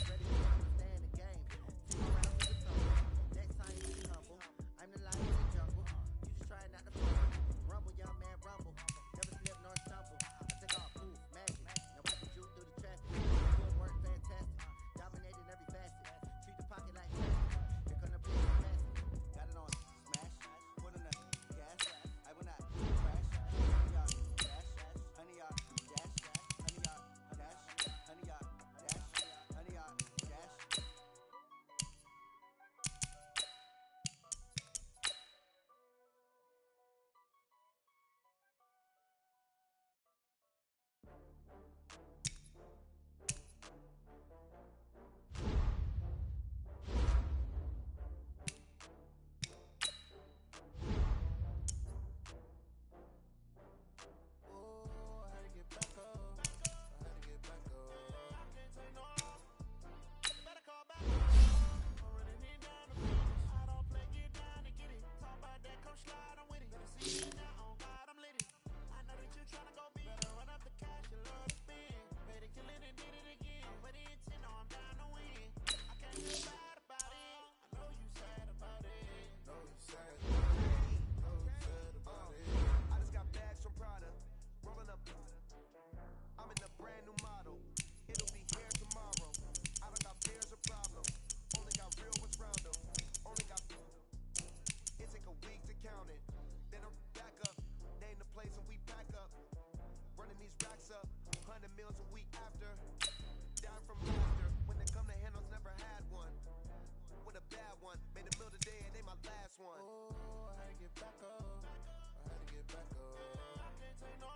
Ready to stay in the game. Team around to the tumble. Next time you be humble. I'm the lion in the jungle. You just try not to fumble. Rumble, young man, rumble. Never slip nor stumble. I take off, poof, magic. Now I can shoot through the traffic. Good work, fantastic. Dominating every facet. Treat the pocket like plastic. Here come the big plastic. Got it on smash. Put on the gas. I will not crash. Honey y'all dash. Honey y'all dash. Honey y'all dash. Honey y'all dash. Honey y'all dash. I just got bags from Prada, rolling up. I'm in a brand new model. It'll be here tomorrow. I don't got fears or problems. Only got real ones round them. Only got. It take a week to count it. Then I'm back up. Name the place and we pack up. Running these racks up. 100 meals a week after. Down from laughter. When they come to handles, never had one. With a bad one. Made a meal today and they my last one. Oh, I had to get back up. I had to get back up. I can't take no.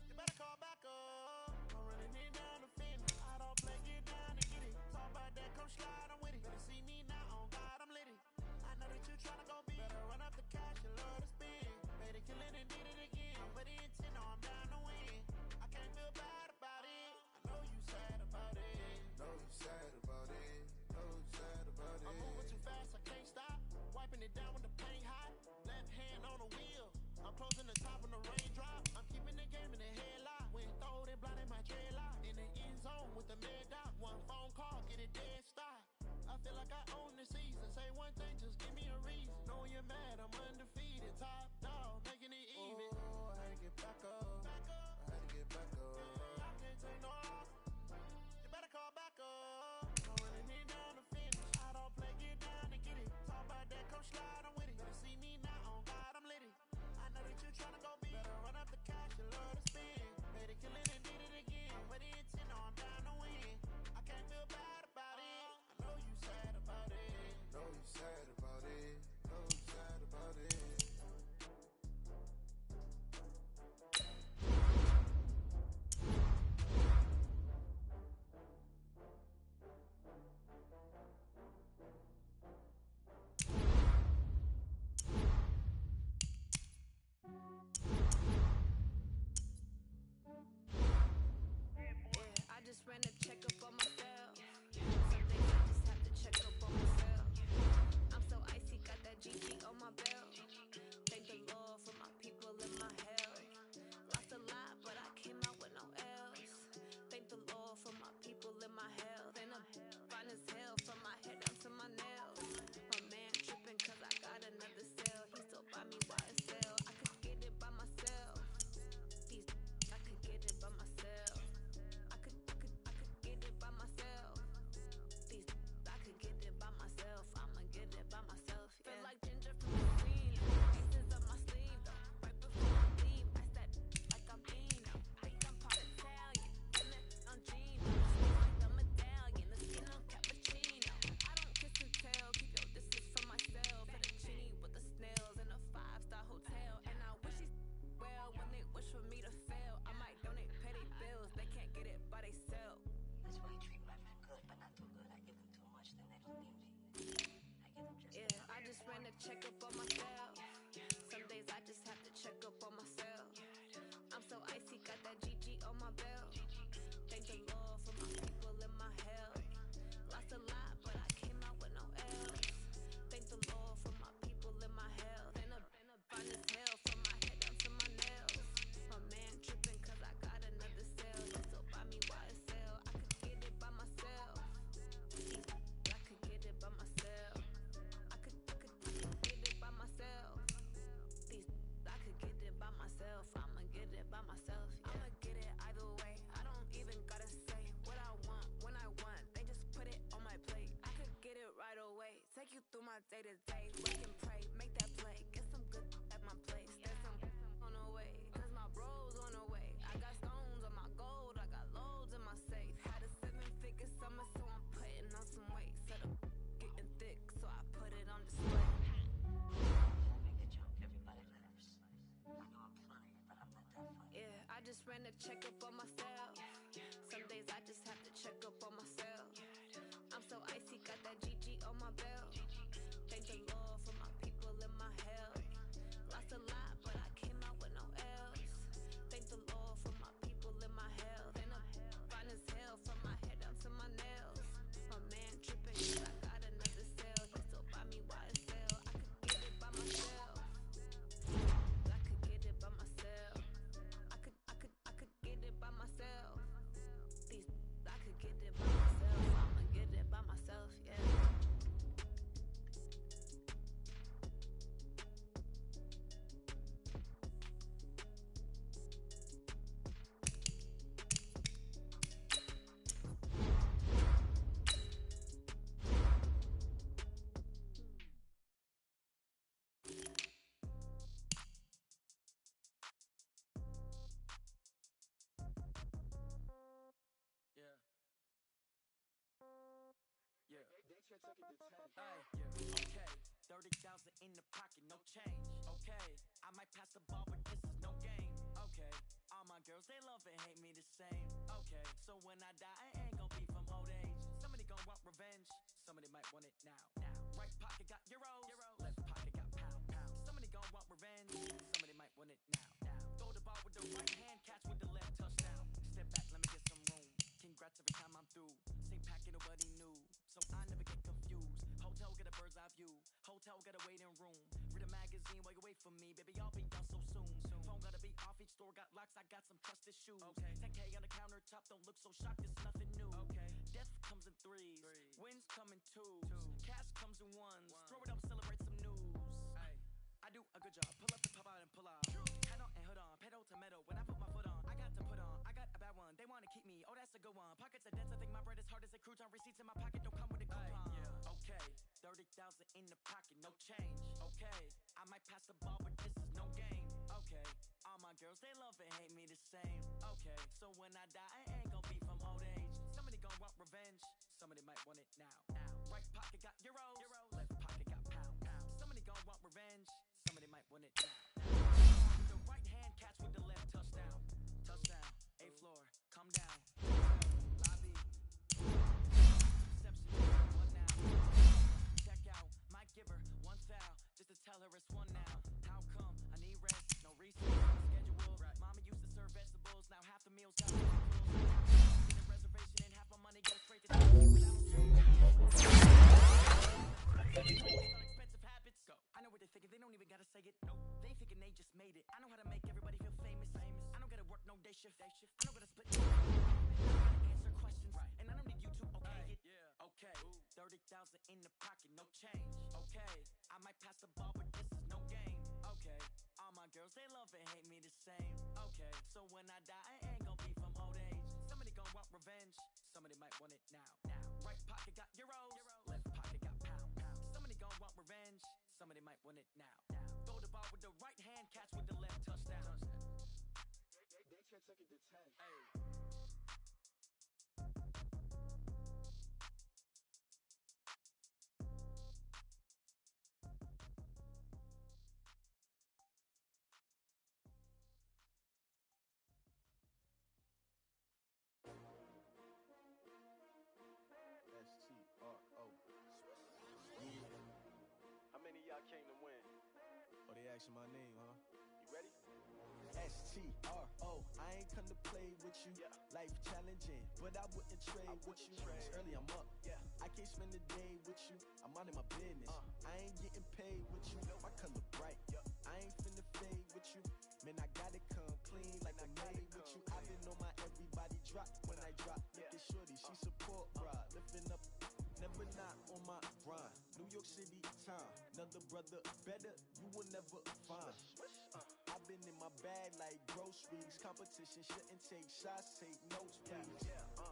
You better call back up. I'm running it down the finish. I don't play, get down and get it. Talk about that, come slide, I'm with it. Better see me now, on God, I'm lit it. I know that you tryna go big. Better run up the cash, you love to spin. Made a killing and did it again. But the intent, no, I'm down to win. I can't feel bad about it. I know you sad about it. Know you sad about it. Know you sad about it. I'm moving too fast, I can't stop. Wiping it down with the paint hot. Left hand on the wheel. I'm closing the top when the raindrop. I'm keeping the game in the headlock. When throwed it, blinded my dreadlock. In the end zone with the mad dot. One phone call, get it dead stop. I feel like I own the season. Say one thing, just give me a reason. Knowing you're mad, I'm undefeated. Top dog, making it even. Oh, I had to get back up. I had to get back up. I can't take no. You better call back up. I'm running it down the finish. I don't play, get down and get it. Talk about that, come slide, I'm with it. Better see me now, on God, I'm lit it. I know that you tryna go big. Better run up the cash, you love to spin. Made a killing and did it again. But the intent, no, I'm down to win. I can't feel bad about it. I know you sad about it. Know you sad about it. Know you sad about it. Yeah, I just ran a checkup on myself. Some days I just have to check up on myself. I'm so icy, got that GG on my belt. Thank the Lord for my people in my health. Lost a lot, but I came out with no L's. Thank the Lord for my people in my health. And I'm fine as hell from my head down to my nails. My man tripping cause I got another cell. He still buy me YSL. I could get it by myself. I could get it by myself. I could get it by myself. I could get it by myself. I'ma get it by myself. Yeah. I'ma get it either way. I don't even gotta say what I want when I want. They just put it on my plate. I could get it right away. Take you through my day to day. Work and pray, make that play. Get some good at my place. There's some on the way. Cause my bros on the way. I got stones on my gold. I got loads in my safe. Had a 7-figure summer, so I'm putting on some weight. Set up getting thick, so I put it on display. Yeah, I just ran a checkup on myself. Some days I just have to check up on myself. I'm so icy, got that GG on my belt. Thank the Lord for my people in my health. Lost a lot, but I came out with no L's. Thank the Lord for my people in my health. And I'm fine as hell from my head down to my nails. My man tripping cause I got another cell. He still buy me YSL. I could get it by myself. I could get it by myself. I could get it by myself. I could get it by myself. I'ma get it by myself, yeah. Okay, 30,000 in the pocket, no change. Okay, I might pass the ball, but this is no game. Okay, all my girls, they love and hate me the same. Okay, so when I die, I ain't gon' be from old age. Somebody gon' want revenge, somebody might want it now. Right pocket got euros, left pocket got pound. Somebody gon' want revenge, somebody might want it now. Throw the ball with the right hand, catch with the left, touchdown. Step back, let me get some room. Congrats every time I'm through. Same packet, nobody knew, so I never get confused. Hotel get a bird's eye view. Hotel got a waiting room. Read a magazine while you wait for me, baby. I'll be done so soon. Phone gotta be off. Each store got locks. I got some trusted shoes. Okay. 10K on the countertop. Don't look so shocked. It's nothing new. Okay. Death comes in threes. Wins come in twos. Cash comes in ones. Throw it up, celebrate some news. Ay. I do a good job. Pull up the pop out and pull off. Head on and hood on. Pedal to metal. When I put my foot on, I got to put on. I got a bad one. They wanna keep me. Oh, that's a good one. Pockets are dense. I think my bread is hard as a crouton. Receipts in my pocket don't come with a coupon. Okay, 30,000 in the pocket, no change. Okay, I might pass the ball, but this is no game. Okay, all my girls, they love and hate me the same. Okay, so when I die, I ain't gon' be from old age. Somebody gon' want revenge, somebody might want it now. Right pocket got euros, left pocket got pound. Somebody gon' want revenge, somebody might want it now. The right hand catch with the left, touchdown. Touchdown, A floor, come down. Lobby, reception, one now. Check out, might give her one foul, just to tell her it's one now. How come? I need rest, no research, schedule. Right. Mama used to serve vegetables, now half the meals got vegetables. Get a reservation and half my money goes straight to expensive habits. Go. I know what they're thinking, they don't even gotta say it. Nope. They thinking they just made it. I know how to make everybody feel famous. I don't gotta work no day shift. I don't gotta split. I gotta answer questions. Right. And I don't need you to okay it. Yeah. Okay. 30,000 in the pocket, no change. Okay. I might pass the ball, but this is no game. Okay. All my girls, they love and hate me the same. Okay. So when I die, I ain't gon' be from old age. Somebody gon' want revenge, somebody might want it now. Right pocket got euros, left pocket got pound. Somebody gon' want revenge, somebody might want it now. Throw the ball with the right hand, catch with the left, touchdown. They can't take it to 10. Hey. STRO. came to win. Oh, they asking my name, huh? You ready? S-T-R-O, I ain't come to play with you. Yeah. Life challenging, but I wouldn't trade with you. It's early, I'm up. Yeah. I can't spend the day with you. I'm out in my business. I ain't getting paid with you. My color bright. I ain't finna fade with you. Man, I gotta come clean like I'm made with you. I've been on my everybody drop when I drop. Look at shorty, she support bra. Lifting up, never not on my grind. New York City time, another brother better, you will never find. I've been in my bag like groceries. Competition shouldn't take shots, take notes, please.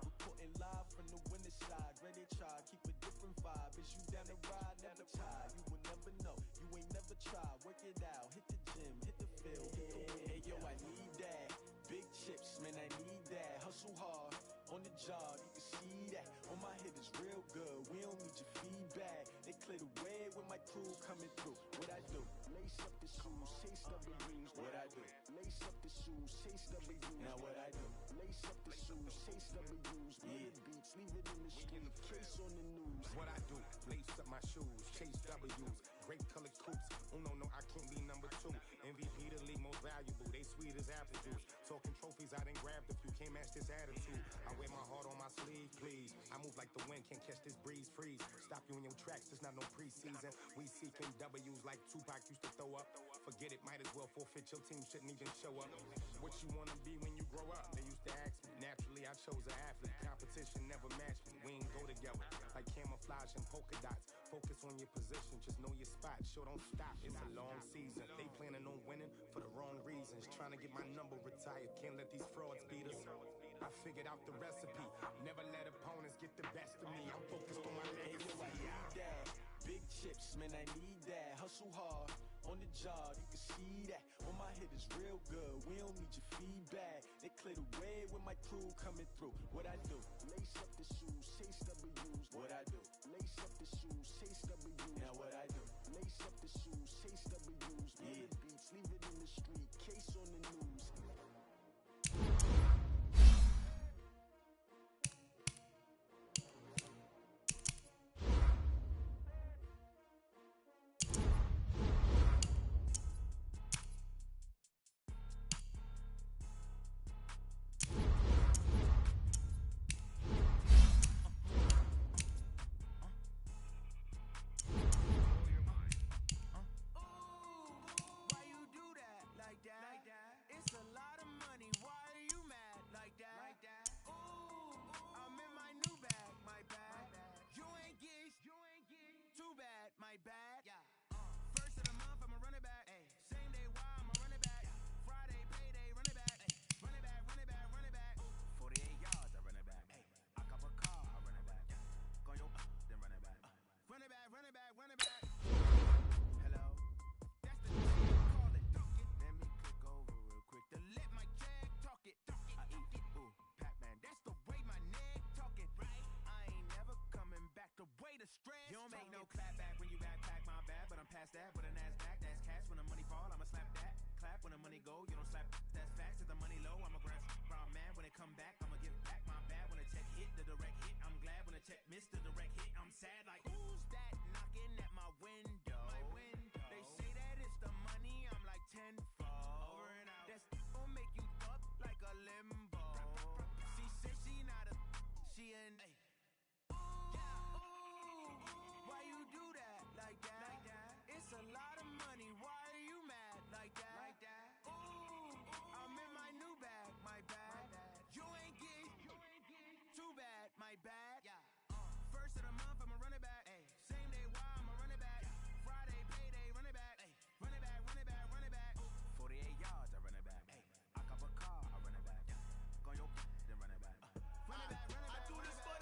Reporting live from the winter side. Ready to try, keep a different vibe. Is you down the ride, never tired. You will never know, you ain't never tried. Work it out, hit the gym, hit the field, hit the win. Hey yo, I need that. Big chips, man, I need that. Hustle hard, on the job, you can see that. On my hit is real good, we don't need your feedback. They clear the way with my crew coming through. What I do? Lace up the shoes, chase W's. What I do? Lace up the shoes, chase W's. Now what I do? Lace up the shoes, chase W's. Yeah, beats, leave it in the street, case on the news. What I do? Lace up my shoes, chase W's. Great colored coops. Oh no, I can't be number 2. MVP the league most valuable. They sweet as apple juice. Talking trophies, I done grabbed a few. Can't match this attitude. I wear my heart on my sleeve, please. I move like the wind, can't catch this breeze. Freeze. Stop you in your tracks. There's not no preseason. We seeking W's like Tupac used to throw up. Forget it, might as well forfeit. Your team shouldn't even show up. What you wanna be when you grow up? They used to ask me. Naturally, I chose an athlete. Competition never matched me. We ain't go together like camouflage and polka dots. Focus on your position, just know your spot. Sure, don't stop. It's a long season. They planning on winning for the wrong reasons. Trying to get my number retired. Can't let these frauds beat us. I figured out the recipe. Never let opponents get the best of me. I'm focused on my legacy. I need that. Big chips, man, I need that. Hustle hard, on the job, you can see that. On my hit is real good, we don't need your feedback. They clear the way with my crew coming through. What I do? Lace up the shoes, chase W's. What I do? Lace up the shoes, chase W's. Now what I do? Lace up the shoes, chase W's. Yeah, beats, leave it in the street, case on the news. You don't make no clap back when you backpack, my bad, but I'm past that. With a NASDAQ, that's cash. When the money fall, I'ma slap that. Clap when the money go, you don't slap. That's facts. If the money low, I'ma grab brown man. When it come back, I'ma give back my bad. When the check hit, the direct hit, I'm glad. When the check missed the direct hit, I'm sad. Like, who's that knocking at my window? They say that it's the money, I'm like tenfold. Over and out. That's gon' make you up like a limbo. She said she not a, she an. Why you do that like that? It's a lot of money. Why are you mad like that? Ooh, I'm in my new bag, my bad. You ain't get too bad, my bad. First of the month, I'ma run it back. Same day, why I'ma run it back. Friday, payday, run it back. Run it back, run it back, run it back. 48 yards, I run it back. I cop a car, I run it back. Go your then run it back. Run it back, run it back. I do this for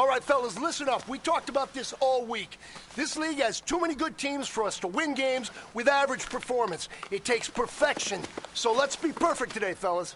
All right, fellas, listen up. We talked about this all week. This league has too many good teams for us to win games with average performance. It takes perfection. So let's be perfect today, fellas.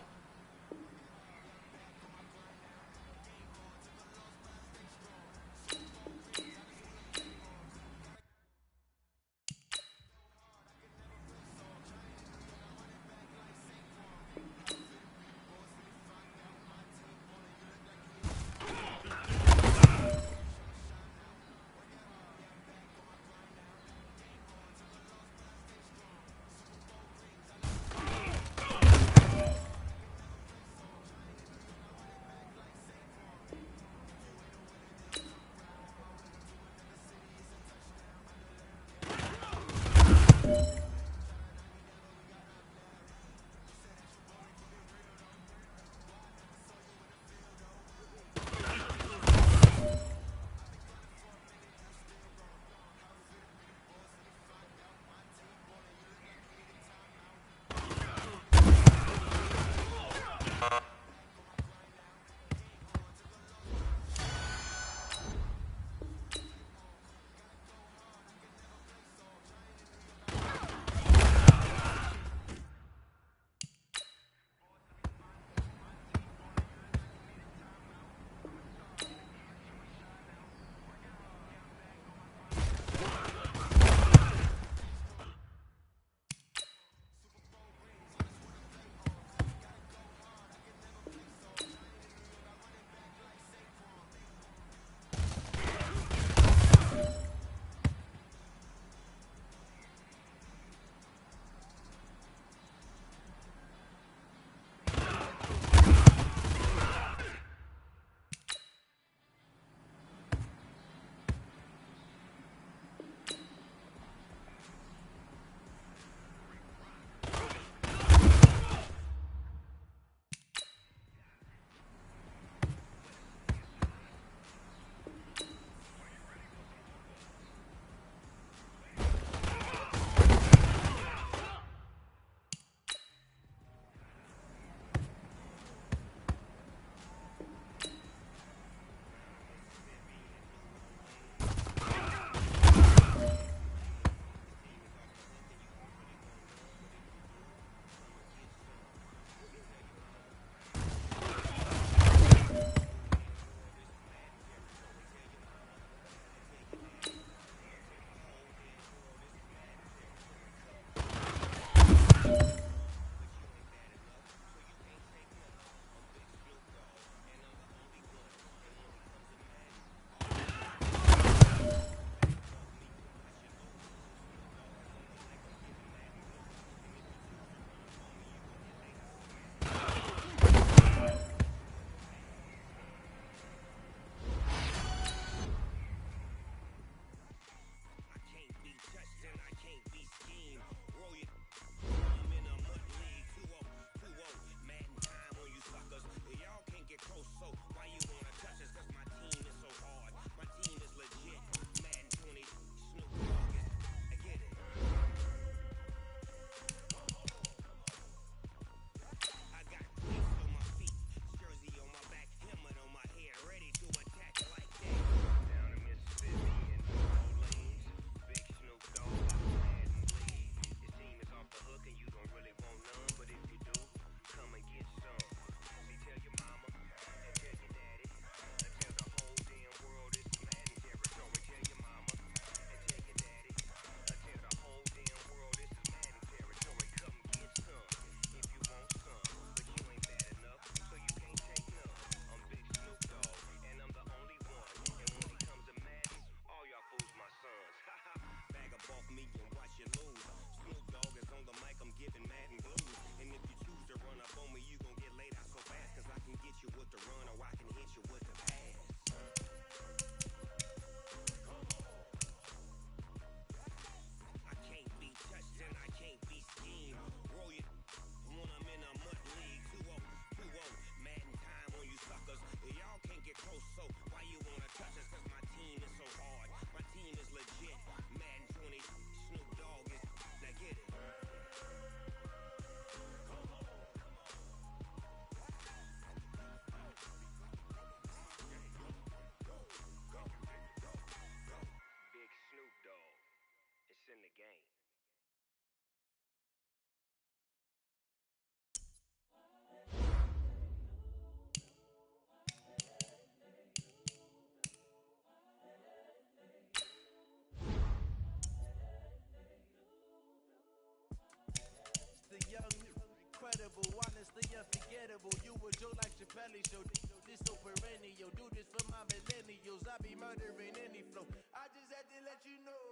unforgettable. You a joke like Chappelle show. This so perennial. Do this for my millennials. I be murdering any flow. I just had to let you know.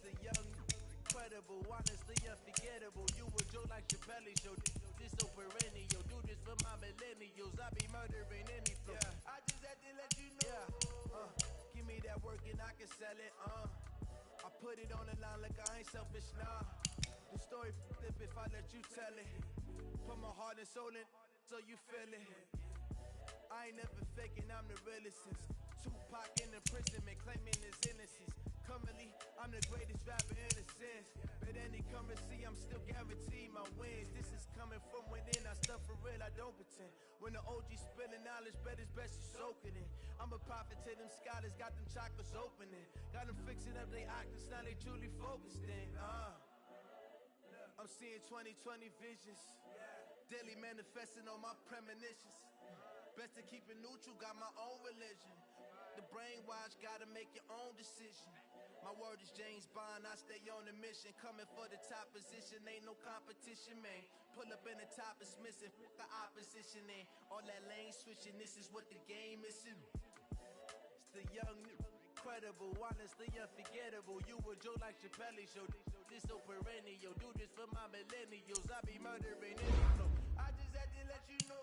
The young, incredible, honestly unforgettable. You a joke like Chappelle show. This so perennial. Do this for my millennials. I be murdering any flow. Yeah. I just had to let you know. Yeah. Give me that work and I can sell it. I put it on the line like I ain't selfish, nah. The story flip if I let you tell it. Put my heart and soul in so you feel it. I ain't never faking, I'm the realest since Tupac in imprisonment, claiming his innocence. Currently, I'm the greatest rapper in a sense. But any currency, I'm still guaranteed my wins. This is coming from within, I stuff for real, I don't pretend. When the OG spilling knowledge, bet it's best you soak it in. I'm a prophet to them scholars, got them chakras opening. Got them fixing up they octaves, now they truly focused in. I'm seeing 2020 visions. Daily manifesting on my premonitions. Best to keep it neutral, got my own religion. The brainwash, gotta make your own decision. My word is James Bond, I stay on a mission. Coming for the top position, ain't no competition, man. Pull up in the top is missing, fuck the opposition in. All that lane switching, this is what the game missing. It's the young, incredible, honestly unforgettable. You a joke like Chappelle show. This so perennial, do this for my millennials. I be murdering any flow. I just had to let you know.